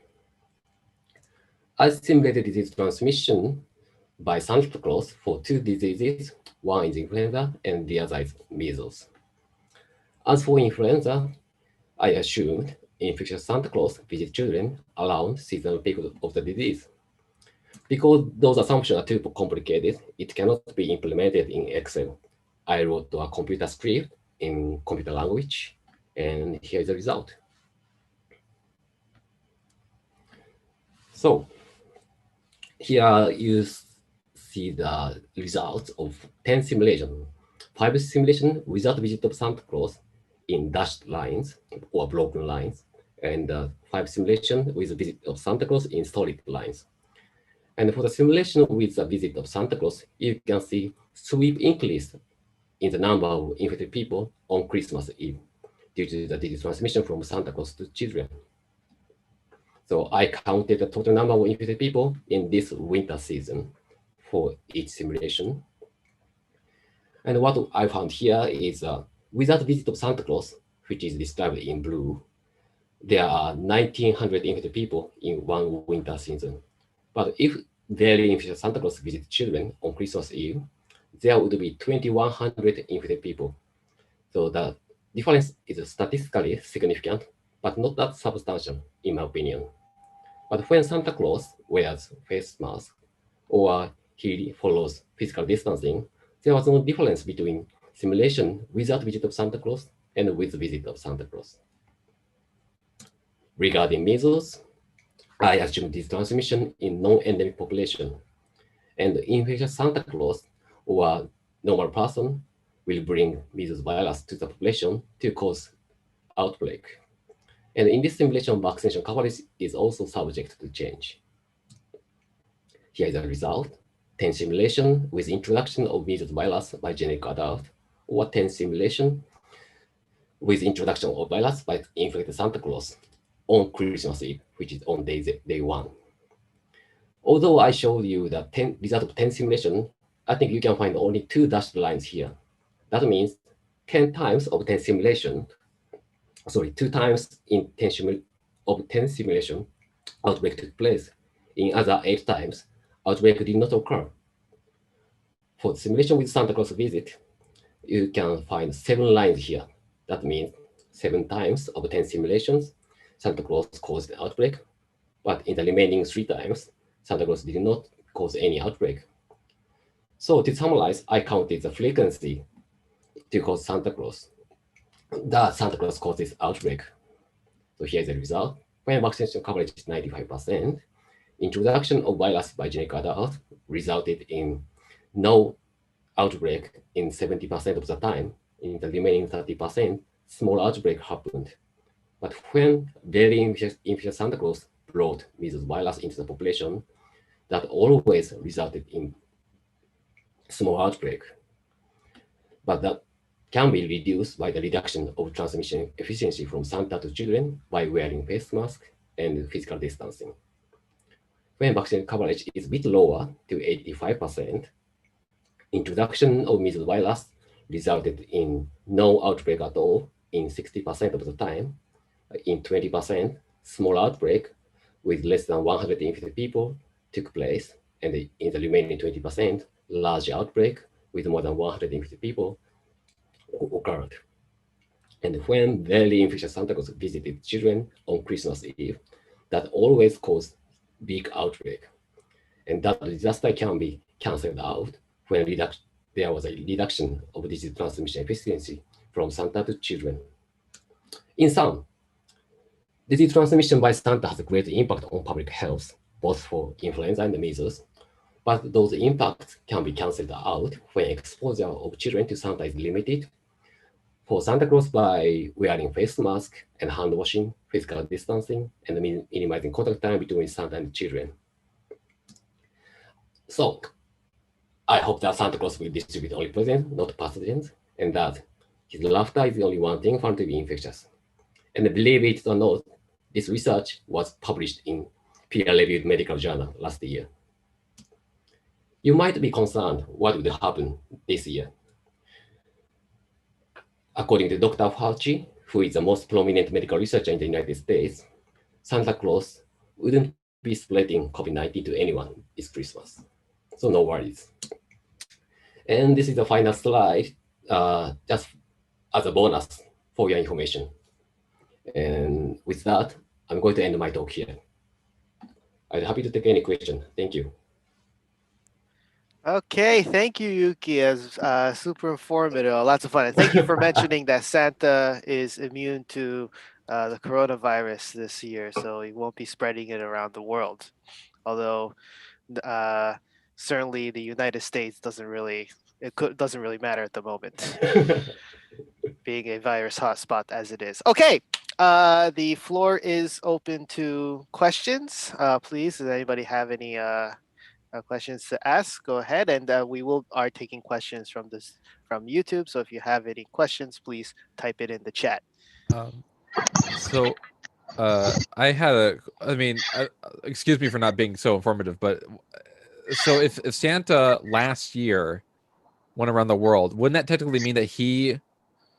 I simulated disease transmission by Santa Claus for 2 diseases. One is influenza and the other is measles. As for influenza, I assumed infectious Santa Claus visits children around seasonal peak of the disease. Because those assumptions are too complicated, it cannot be implemented in Excel. I wrote a computer script in computer language, and here's the result. So here you see the results of 10 simulations. 5 simulations without visit of Santa Claus in dashed lines or broken lines, and 5 simulations with a visit of Santa Claus in solid lines. And for the simulation with the visit of Santa Claus, you can see sweep increase in the number of infected people on Christmas Eve due to the disease transmission from Santa Claus to children. So I counted the total number of infected people in this winter season for each simulation. And what I found here is without visit of Santa Claus, which is described in blue, there are 1,900 infected people in one winter season. But if daily infected Santa Claus visit children on Christmas Eve, there would be 2,100 infected people. So the difference is statistically significant, but not that substantial, in my opinion. But when Santa Claus wears face mask or he follows physical distancing, there was no difference between simulation without visit of Santa Claus and with visit of Santa Claus. Regarding measles, I assume this transmission in non-endemic population, and infectious Santa Claus or normal person will bring measles virus to the population to cause outbreak. And in this simulation, vaccination coverage is also subject to change. Here is a result: 10 simulation with introduction of measles virus by generic adult, or 10 simulation with introduction of virus by infected Santa Claus on Christmas Eve, which is on day 1. Although I showed you the result of 10 simulation, I think you can find only 2 dashed lines here. That means 10 times of 10 simulation, 2 times in 10 simulation, outbreak took place. In other 8 times, outbreak did not occur. For the simulation with Santa Claus visit, you can find 7 lines here. That means 7 times of 10 simulations, Santa Claus caused the outbreak, but in the remaining 3 times, Santa Claus did not cause any outbreak. So to summarize, I counted the frequency to cause Santa Claus. That Santa Claus causes outbreak. So here's the result. When vaccination coverage is 95%, introduction of virus by generic adult resulted in no outbreak in 70% of the time. In the remaining 30%, small outbreak happened. But when very infectious Santa Claus brought measles virus into the population, that always resulted in small outbreak. But that can be reduced by the reduction of transmission efficiency from Santa to children by wearing face mask and physical distancing. When vaccine coverage is a bit lower to 85%, introduction of measles virus resulted in no outbreak at all in 60% of the time. In 20%, small outbreak with less than 100 infected people took place, and in the remaining 20%, large outbreak with more than 100 infected people occurred. And when very infectious Santa Claus visited children on Christmas Eve, that always caused big outbreak. And that disaster can be canceled out when there was a reduction of disease transmission efficiency from Santa to children. In sum, disease transmission by Santa has a great impact on public health, both for influenza and measles, but those impacts can be canceled out when exposure of children to Santa is limited. For Santa Claus, by wearing face mask and hand washing, physical distancing, and minimizing contact time between Santa and children. So I hope that Santa Claus will distribute only presents, not pathogens, and that his laughter is the only one thing found to be infectious. And believe it or not, this research was published in peer-reviewed medical journal last year. You might be concerned what would happen this year. According to Dr. Fauci, who is the most prominent medical researcher in the United States, Santa Claus wouldn't be spreading COVID-19 to anyone this Christmas. So no worries. And this is the final slide, just as a bonus for your information. And with that, I'm going to end my talk here. I'm happy to take any question. Thank you. Okay, thank you, Yuki. As super informative, lots of fun. And thank you for mentioning that Santa is immune to the coronavirus this year, so he won't be spreading it around the world. Although certainly the United States doesn't really matter at the moment, being a virus hotspot as it is. Okay, the floor is open to questions. Please, does anybody have any questions to ask? Go ahead, and we are taking questions from YouTube. So if you have any questions, please type it in the chat. So I had I mean, excuse me for not being so informative, but so if Santa last year went around the world, wouldn't that technically mean that he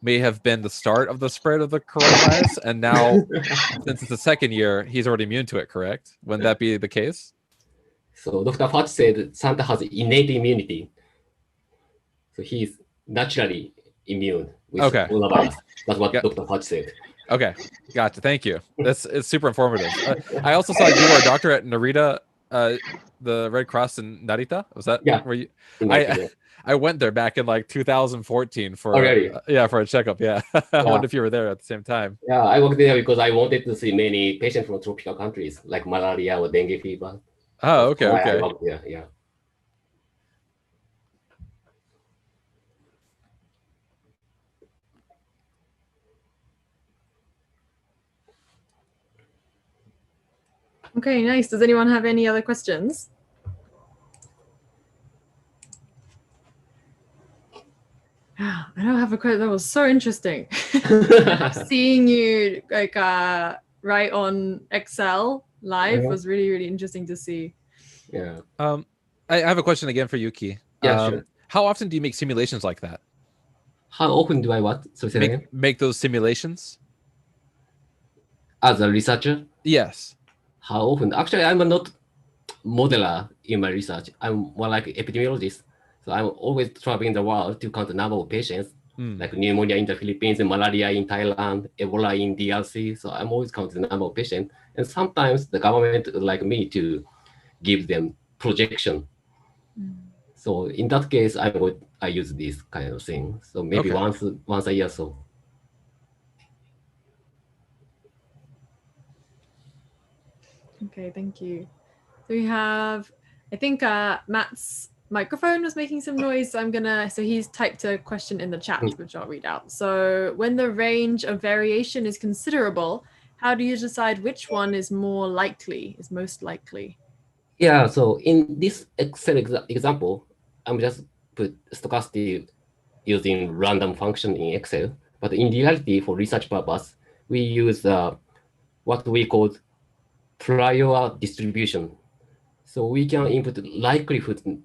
may have been the start of the spread of the coronavirus, and now since it's the second year, he's already immune to it? Correct? Wouldn't that be the case? So Dr. Fauci said Santa has innate immunity. So he's naturally immune with Okay. coronavirus. That's what Yeah. Dr. Fauci said. Okay, gotcha. Thank you. It's super informative. I also saw you were a doctor at Narita, the Red Cross in Narita. Was that Yeah. where you? In Nigeria. I went there back in like 2014 for Oh, really? yeah, for a checkup. Yeah, I wondered if you were there at the same time. Yeah, I worked there because I wanted to see many patients from tropical countries like malaria or dengue fever. Oh, okay, That's why I okay. worked there. Yeah. Okay, nice. Does anyone have any other questions? I don't have a question. That was so interesting. Seeing you like write on Excel live was really, really interesting to see. Yeah. I have a question again for Yuki. Yeah, sure. How often do you make simulations like that? How often do I what? So say again. Make those simulations? As a researcher? Yes. How often? Actually, I'm not modeler in my research. I'm more like epidemiologist. So I'm always traveling the world to count the number of patients, like pneumonia in the Philippines, and malaria in Thailand, Ebola in DRC. So I'm always counting the number of patients. And sometimes the government would like me to give them projection. So in that case, I use this kind of thing. So maybe once a year or so. Okay, thank you. So we have, I think Matt's microphone was making some noise. So he's typed a question in the chat, which I'll read out. So when the range of variation is considerable, how do you decide which one is most likely? Yeah, so in this Excel example, I'm just put stochastic using random function in Excel. But in reality, for research purpose, we use what we call prior distribution. So we can input likelihood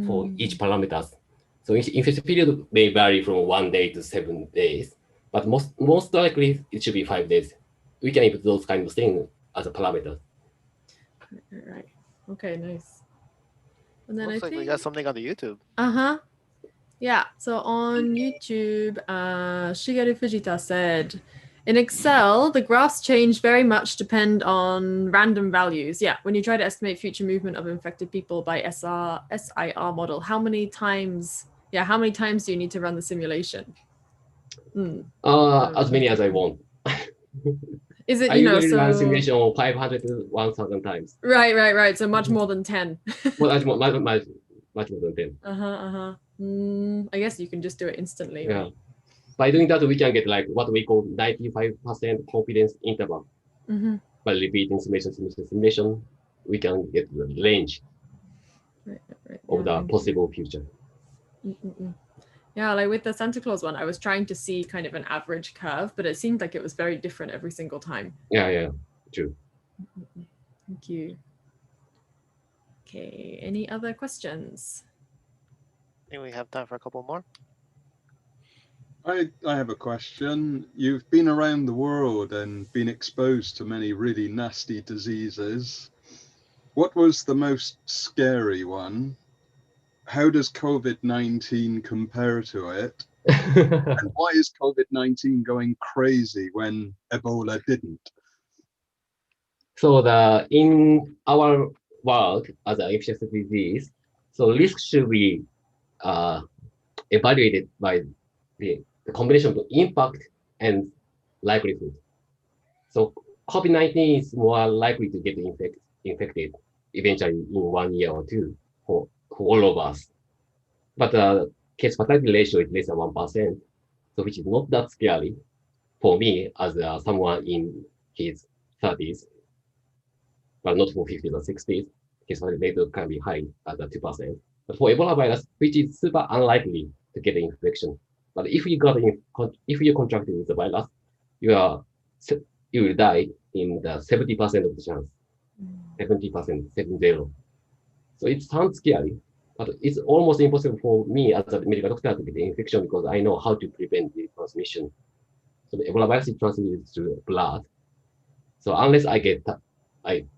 for each parameters. So infection period may vary from 1 day to 7 days, but most likely it should be 5 days. We can input those kind of things as a parameter. Right. Okay, nice. And then Looks like we got something on the YouTube. Yeah, so on YouTube, Shigeru Fujita said, in Excel, the graphs change very much depend on random values. Yeah, when you try to estimate future movement of infected people by SIR model, how many times do you need to run the simulation? As many as I want. Is it, I you know, usually run so simulation 500 to 1,000 times. Right. So much more than 10. Well, much more than 10. I guess you can just do it instantly. Yeah. Right? By doing that, we can get like what we call 95% confidence interval. By repeating simulation, we can get the range of the possible future. Yeah, like with the Santa Claus one, I was trying to see kind of an average curve, but it seemed like it was very different every single time. Yeah, true. Thank you. Okay, any other questions? I think we have time for a couple more. I have a question. You've been around the world and been exposed to many really nasty diseases. What was the most scary one? How does COVID-19 compare to it? And why is COVID-19 going crazy when Ebola didn't? So in our world as an infectious disease, so risk should be evaluated by the combination of impact and likelihood. So COVID-19 is more likely to get infected eventually in 1 year or two for all of us. But the case fatality ratio is less than 1%, so which is not that scary for me as someone in his 30s, but not for 50s or 60s. Case fatality ratio can be high at 2%. But for Ebola virus, which is super unlikely to get the infection, but if you contracted with the virus, your you will die in the 70% of the chance. 70%, 70. So it sounds scary, but it's almost impossible for me as a medical doctor to get the infection because I know how to prevent the transmission. So the Ebola virus is transmitted through blood. So unless I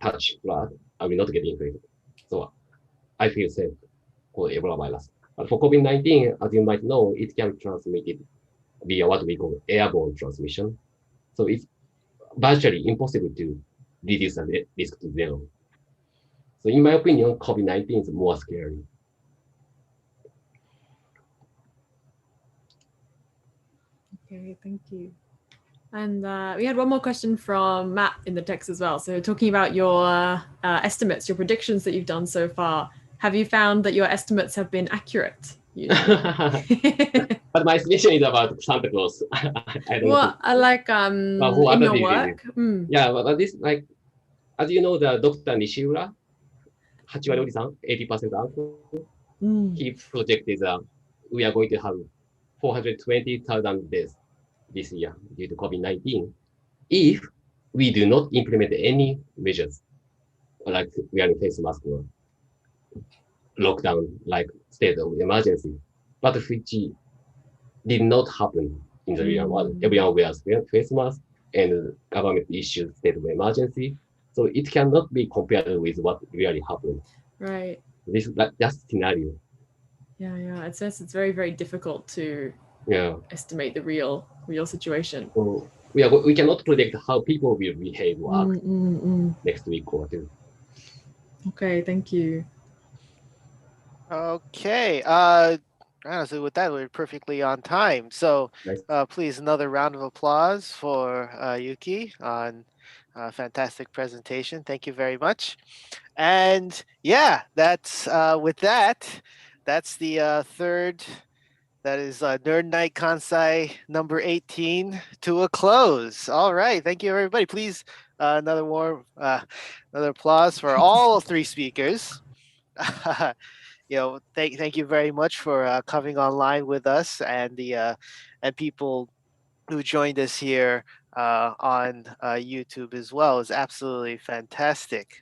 touch blood, I will not get infected. So I feel safe for Ebola virus. But for COVID-19, as you might know, it can be transmitted via what we call airborne transmission. So it's virtually impossible to reduce the risk to zero. So in my opinion, COVID-19 is more scary. Okay, thank you. And we had one more question from Matt in the text as well. So talking about your estimates, your predictions that you've done so far, have you found that your estimates have been accurate? But my estimation is about Santa Claus. I don't Well, I like who in other your diseases? work. Yeah, but this like, as you know, the Dr. Nishiura, 8割おじさん, 80% uncle, he projected that we are going to have 420,000 deaths this year due to COVID-19 if we do not implement any measures like wearing face mask or lockdown, like state of emergency, but which did not happen in the real world. Everyone wears face mask and government issues state of emergency. So it cannot be compared with what really happened. Right. This just scenario. Yeah. It says it's very, very difficult to estimate the real situation. So we cannot predict how people will behave or act next week or two. Okay, thank you. Okay. Honestly, with that, we're perfectly on time. So please, another round of applause for Yuki on a fantastic presentation. Thank you very much. And yeah, that's with that, that's the third. That is Nerd Nite Kansai number 18 to a close. All right. Thank you, everybody. Please, another applause for all three speakers. Thank you very much for coming online with us and and people who joined us here on YouTube as well. Is absolutely fantastic.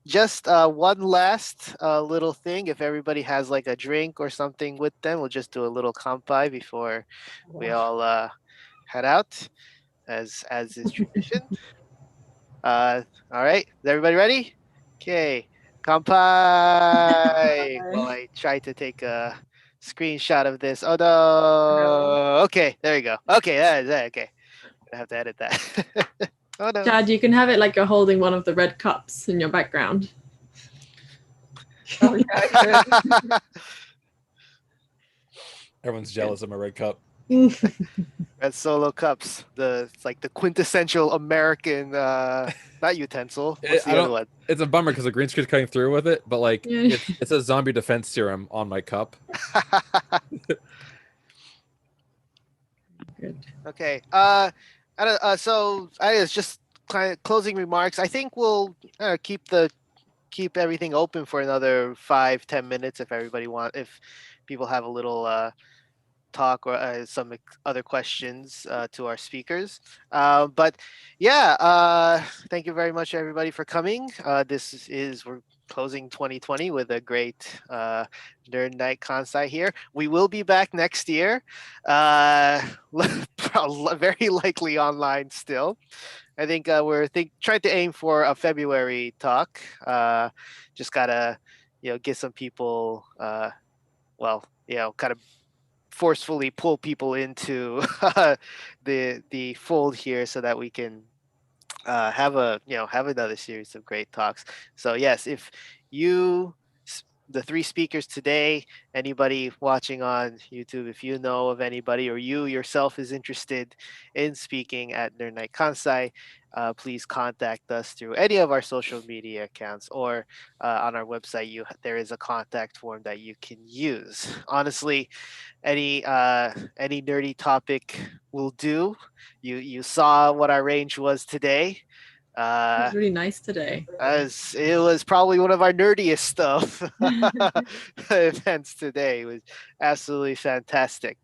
Just one last little thing. If everybody has like a drink or something with them, we'll just do a little kanpai before we all head out, as is tradition. All right, is everybody ready? Okay, kanpai. Well, I tried to take a screenshot of this. Oh no. Okay, there you go. Okay, okay. I have to edit that. Oh no. Chad, you can have it like you're holding one of the red cups in your background. Oh, yeah, good. Everyone's jealous of my red cup. Red Solo cups. It's like the quintessential American not utensil. What's the other one? It's a bummer because the green screen's cutting through with it, but like it's a zombie defense serum on my cup. Good. Okay. So it's just kind of closing remarks. I think we'll keep everything open for another 5-10 minutes if people have a little talk or some other questions to our speakers. But yeah, thank you very much, everybody, for coming. We're closing 2020 with a great Nerd Nite Kansai here. We will be back next year, very likely online still. I think we're trying to aim for a February talk. Just gotta, get some people, kind of forcefully pull people into the fold here so that we can have another series of great talks. So yes, if the three speakers today, anybody watching on YouTube, if you know of anybody or you yourself is interested in speaking at Nerd Nite Kansai, please contact us through any of our social media accounts or on our website. There is a contact form that you can use. Honestly, any nerdy topic will do. You saw what our range was today. It was really nice today. As it was probably one of our nerdiest stuff events today. It was absolutely fantastic.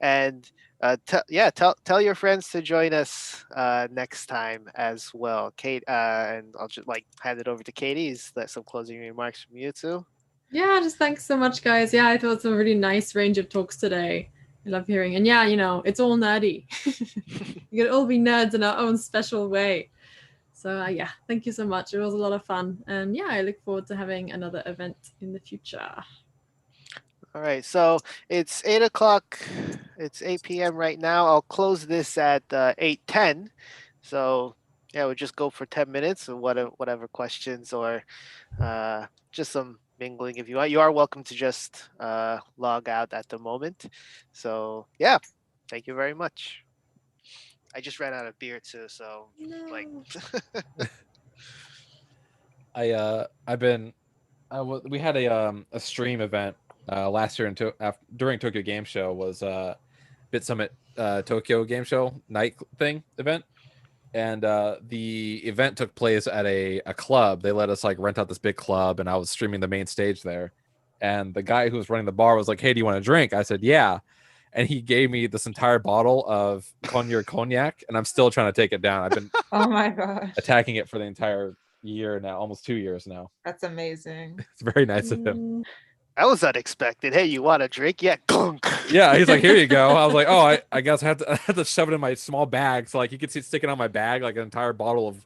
And Tell your friends to join us next time as well, Kate. And I'll just like hand it over to Katie. Is that some closing remarks from you too? Yeah, just thanks so much, guys. Yeah, I thought it's a really nice range of talks today. I love hearing. And yeah, it's all nerdy. You can all be nerds in our own special way. So yeah, thank you so much. It was a lot of fun. And yeah, I look forward to having another event in the future. All right, so it's 8 o'clock. It's 8 p.m. right now. I'll close this at 8:10. So yeah, we'll just go for 10 minutes or whatever questions or just some mingling if you want. You are welcome to just log out at the moment. So yeah, thank you very much. I just ran out of beer too, so like we had a stream event last year during Tokyo Game Show was Bit Summit Tokyo Game Show night thing event, and the event took place at a club. They let us like rent out this big club, and I was streaming the main stage there, and the guy who was running the bar was like, "Hey, do you want a drink?" I said, "Yeah," and he gave me this entire bottle of cognac, and I'm still trying to take it down. I've been Oh my gosh. attacking it for the entire year now, almost 2 years now. That's amazing. It's very nice of him. that was unexpected. Hey, you want a drink? Yeah, gunk. Yeah, he's like, "Here you go." I was like, "Oh, I guess I had to shove it in my small bag." So like you could see it sticking on my bag like an entire bottle of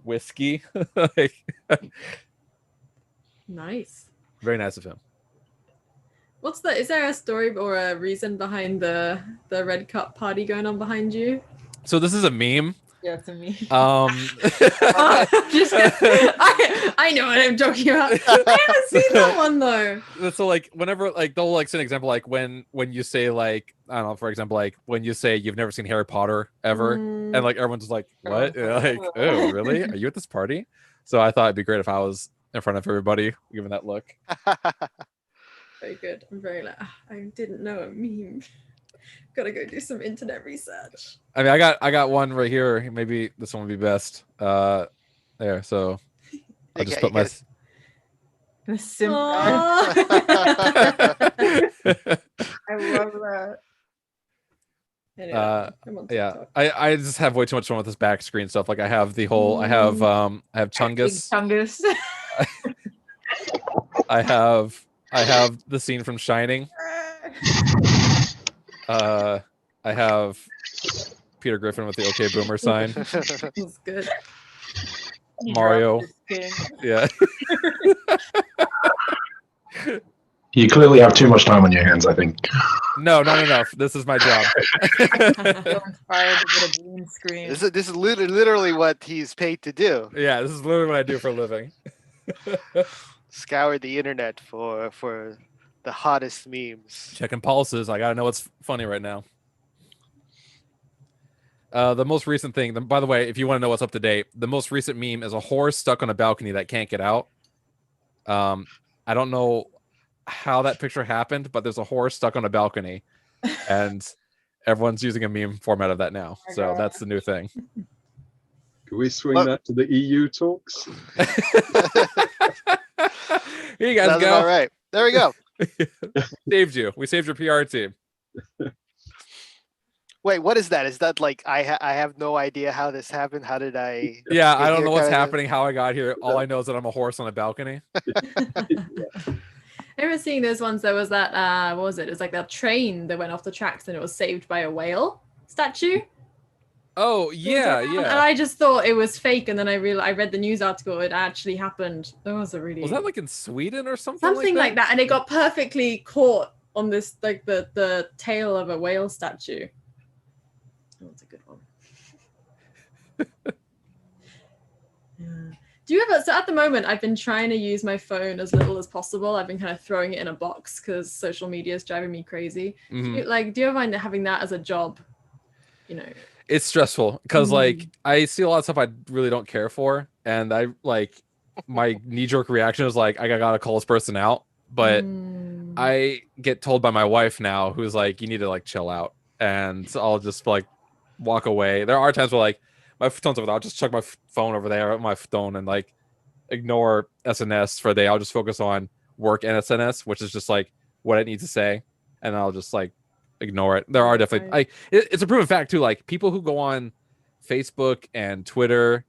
whiskey. Like, Nice. very nice of him. Is there a story or a reason behind the red cup party going on behind you? So this is a meme. Yeah, to me. I know what I'm talking about. I haven't seen that one though. So like whenever like they'll like say an example like when you say like I don't know, for example, like when you say you've never seen Harry Potter ever, and like everyone's just like, "What?" Like, "Oh, really? Are you at this party?" So I thought it'd be great if I was in front of everybody giving that look. Very good. I'm very like I didn't know a meme. Gotta go do some internet research. I mean, I got one right here. Maybe this one would be best. There. So I'll just put my. The sim Aw. I love that. Anyway, I'm on Yeah, TikTok. I just have way too much fun with this back screen stuff. Like I have the whole. I have Chungus. Chungus. I have the scene from Shining. I have Peter Griffin with the OK Boomer sign. That's good. Mario. Yeah. You clearly have too much time on your hands, I think. No. This is my job. So inspired to get a green screen. This is literally what he's paid to do. Yeah, this is literally what I do for a living. Scour the internet for the hottest memes. Checking pulses. I gotta know what's funny right now. The most recent thing, by the way, if you want to know what's up to date, the most recent meme is a horse stuck on a balcony that can't get out. I don't know how that picture happened, but there's a horse stuck on a balcony, and everyone's using a meme format of that now. So that's the new thing. Can we swing that to the EU talks? Here you guys Sounds go. about right. There we go. Saved you. We saved your PR team. Wait, what is that? Is that like I have no idea how this happened? How did I? Yeah, I get don't here know what's kinda- happening, how I got here. All I know is that I'm a horse on a balcony. I remember seeing those ones. There was that what was it? It was like that train that went off the tracks and it was saved by a whale statue. Oh yeah, And yeah. I just thought it was fake, and then I read the news article. It actually happened. That was a really Was that like in Sweden or something? something like that, and it got perfectly caught on this like the tail of a whale statue. That's a good one. Yeah. Do you ever? So at the moment, I've been trying to use my phone as little as possible. I've been kind of throwing it in a box because social media is driving me crazy. Mhm. Do you ever find having that as a job? You know. It's stressful because like I see a lot of stuff I really don't care for, and I like my knee-jerk reaction is like I gotta call this person out, but I get told by my wife now, who's like, you need to like chill out, and so I'll just like walk away. There are times where like my phone's over there, I'll just chuck my phone over there, my phone, and like ignore SNS for a day. I'll just focus on work and SNS, which is just like what I need to say, and I'll just like ignore it. There are definitely Right. it's a proven fact too. Like people who go on Facebook and Twitter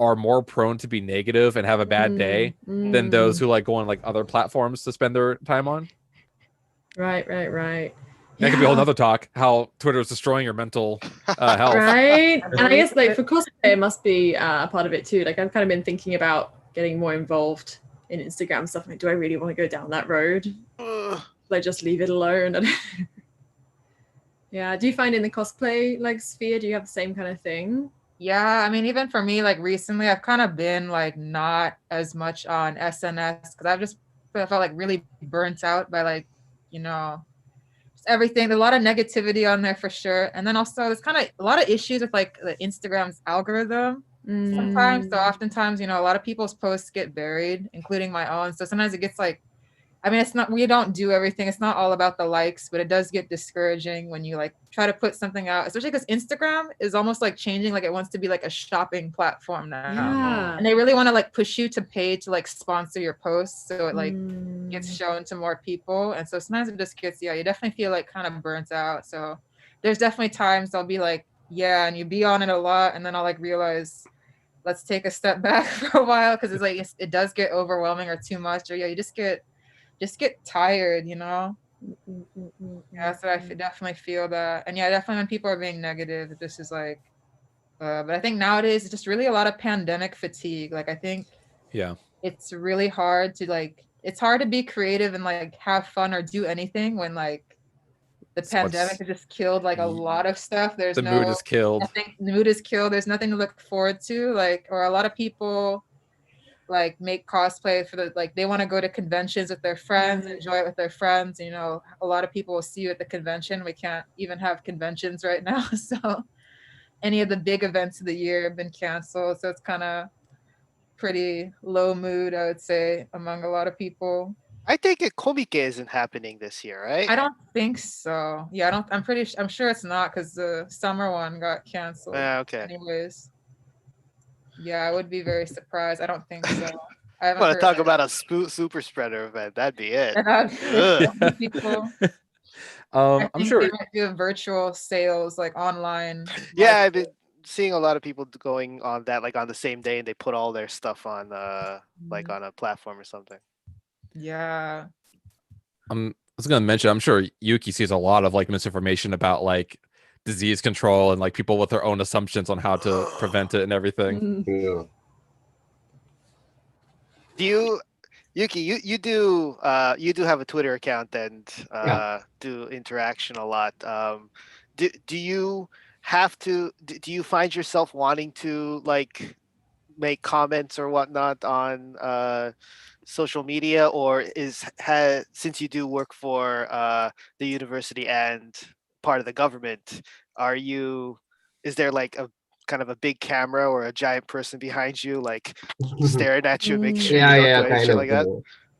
are more prone to be negative and have a bad day than those who like go on like other platforms to spend their time on. Right. That could be a whole nother talk, how Twitter is destroying your mental health. Right. And I guess like for cosplay, it must be a part of it too. Like I've kind of been thinking about getting more involved in Instagram stuff. Like, do I really want to go down that road? Like just leave it alone. Yeah. Do you find in the cosplay like sphere, do you have the same kind of thing? Yeah, I mean, even for me, like recently, I've kind of been like not as much on SNS because I've just felt like really burnt out by like, you know, just everything. There's a lot of negativity on there for sure. And then also there's kind of a lot of issues with like the Instagram's algorithm sometimes. So oftentimes, you know, a lot of people's posts get buried, including my own. So sometimes it gets like, I mean, it's not, we don't do everything. It's not all about the likes, but it does get discouraging when you like try to put something out, especially because Instagram is almost like changing, like it wants to be like a shopping platform now. Yeah. And they really want to like push you to pay to like sponsor your posts. So it like gets shown to more people. And so sometimes it just gets, yeah, you definitely feel like kind of burnt out. So there's definitely times I'll be like, yeah, and you be on it a lot. And then I'll like realize, let's take a step back for a while. Cause it's like, it does get overwhelming or too much, or yeah, you just get tired, you know. Yeah, so I definitely feel that. And yeah, definitely when people are being negative, this is like but I think nowadays it's just really a lot of pandemic fatigue. Like I think it's really hard to like, it's hard to be creative and like have fun or do anything when like the pandemic has just killed like a lot of stuff. There's the mood is killed. Nothing, the mood is killed. There's nothing to look forward to. Like, or a lot of people like make cosplay for the like they want to go to conventions with their friends, enjoy it with their friends. You know, a lot of people will see you at the convention. We can't even have conventions right now, so any of the big events of the year have been canceled. So it's kind of pretty low mood, I would say, among a lot of people. I think Komike isn't happening this year, right? I don't think so. Yeah, I'm sure it's not because the summer one got canceled. Okay. Anyways. Yeah, I would be very surprised. I don't think so. I want to talk about a super spreader event. That'd be it. People, I'm sure they might do virtual sales like online. Yeah, I've been seeing a lot of people going on that like on the same day, and they put all their stuff on like on a platform or something. Yeah. I was gonna mention, I'm sure Yuki sees a lot of like misinformation about like disease control and like people with their own assumptions on how to prevent it and everything. Yeah. Do you, Yuki, you do have a Twitter account and do interaction a lot. Do you have to, do you find yourself wanting to like make comments or whatnot on social media, or since you do work for the university and part of the government, is there like a kind of a big camera or a giant person behind you like staring at you, make sure you don't do any shit like that?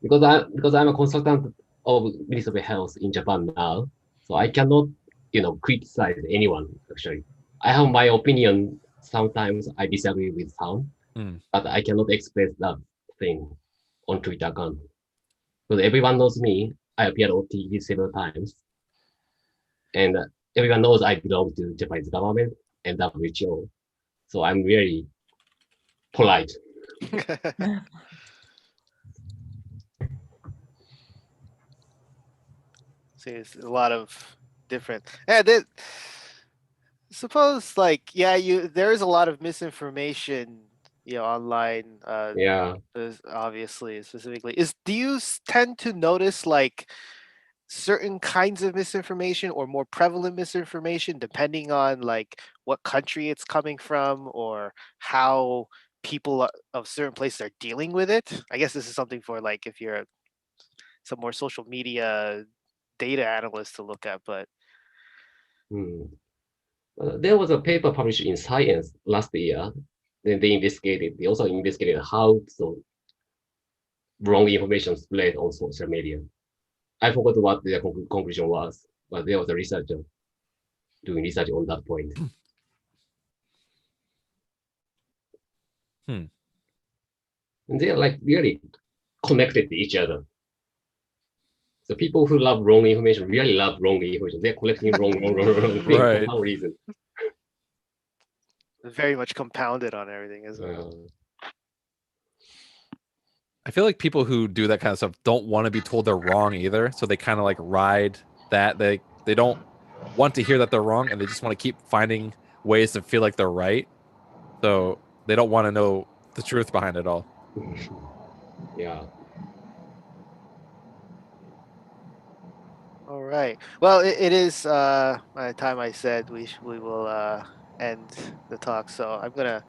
Because I'm a consultant of Ministry of Health in Japan now, so I cannot, criticize anyone. Actually, I have my opinion. Sometimes I disagree with some, but I cannot express that thing on Twitter account because everyone knows me. I appeared on TV several times, and everyone knows I belong to Japanese government and WHO. So I'm very polite. See, it's a lot of different. And suppose like there is a lot of misinformation, online. Yeah. Obviously, specifically, do you tend to notice like certain kinds of misinformation or more prevalent misinformation depending on like what country it's coming from or how people of certain places are dealing with it? I guess this is something for like if you're some more social media data analyst to look at, but there was a paper published in Science last year. Then they also investigated how the wrong information spread on social media. I forgot what the conclusion was, but there was a researcher doing research on that point. And they are like really connected to each other. So people who love wrong information really love wrong information. They're collecting wrong things Right. for some reason. Very much compounded on everything, isn't it? I feel like people who do that kind of stuff don't want to be told they're wrong either, so they kind of like ride that. They don't want to hear that they're wrong, and they just want to keep finding ways to feel like they're right. So they don't want to know the truth behind it all. Yeah. All right. Well, it is by the time I said we will end the talk, so I'm gonna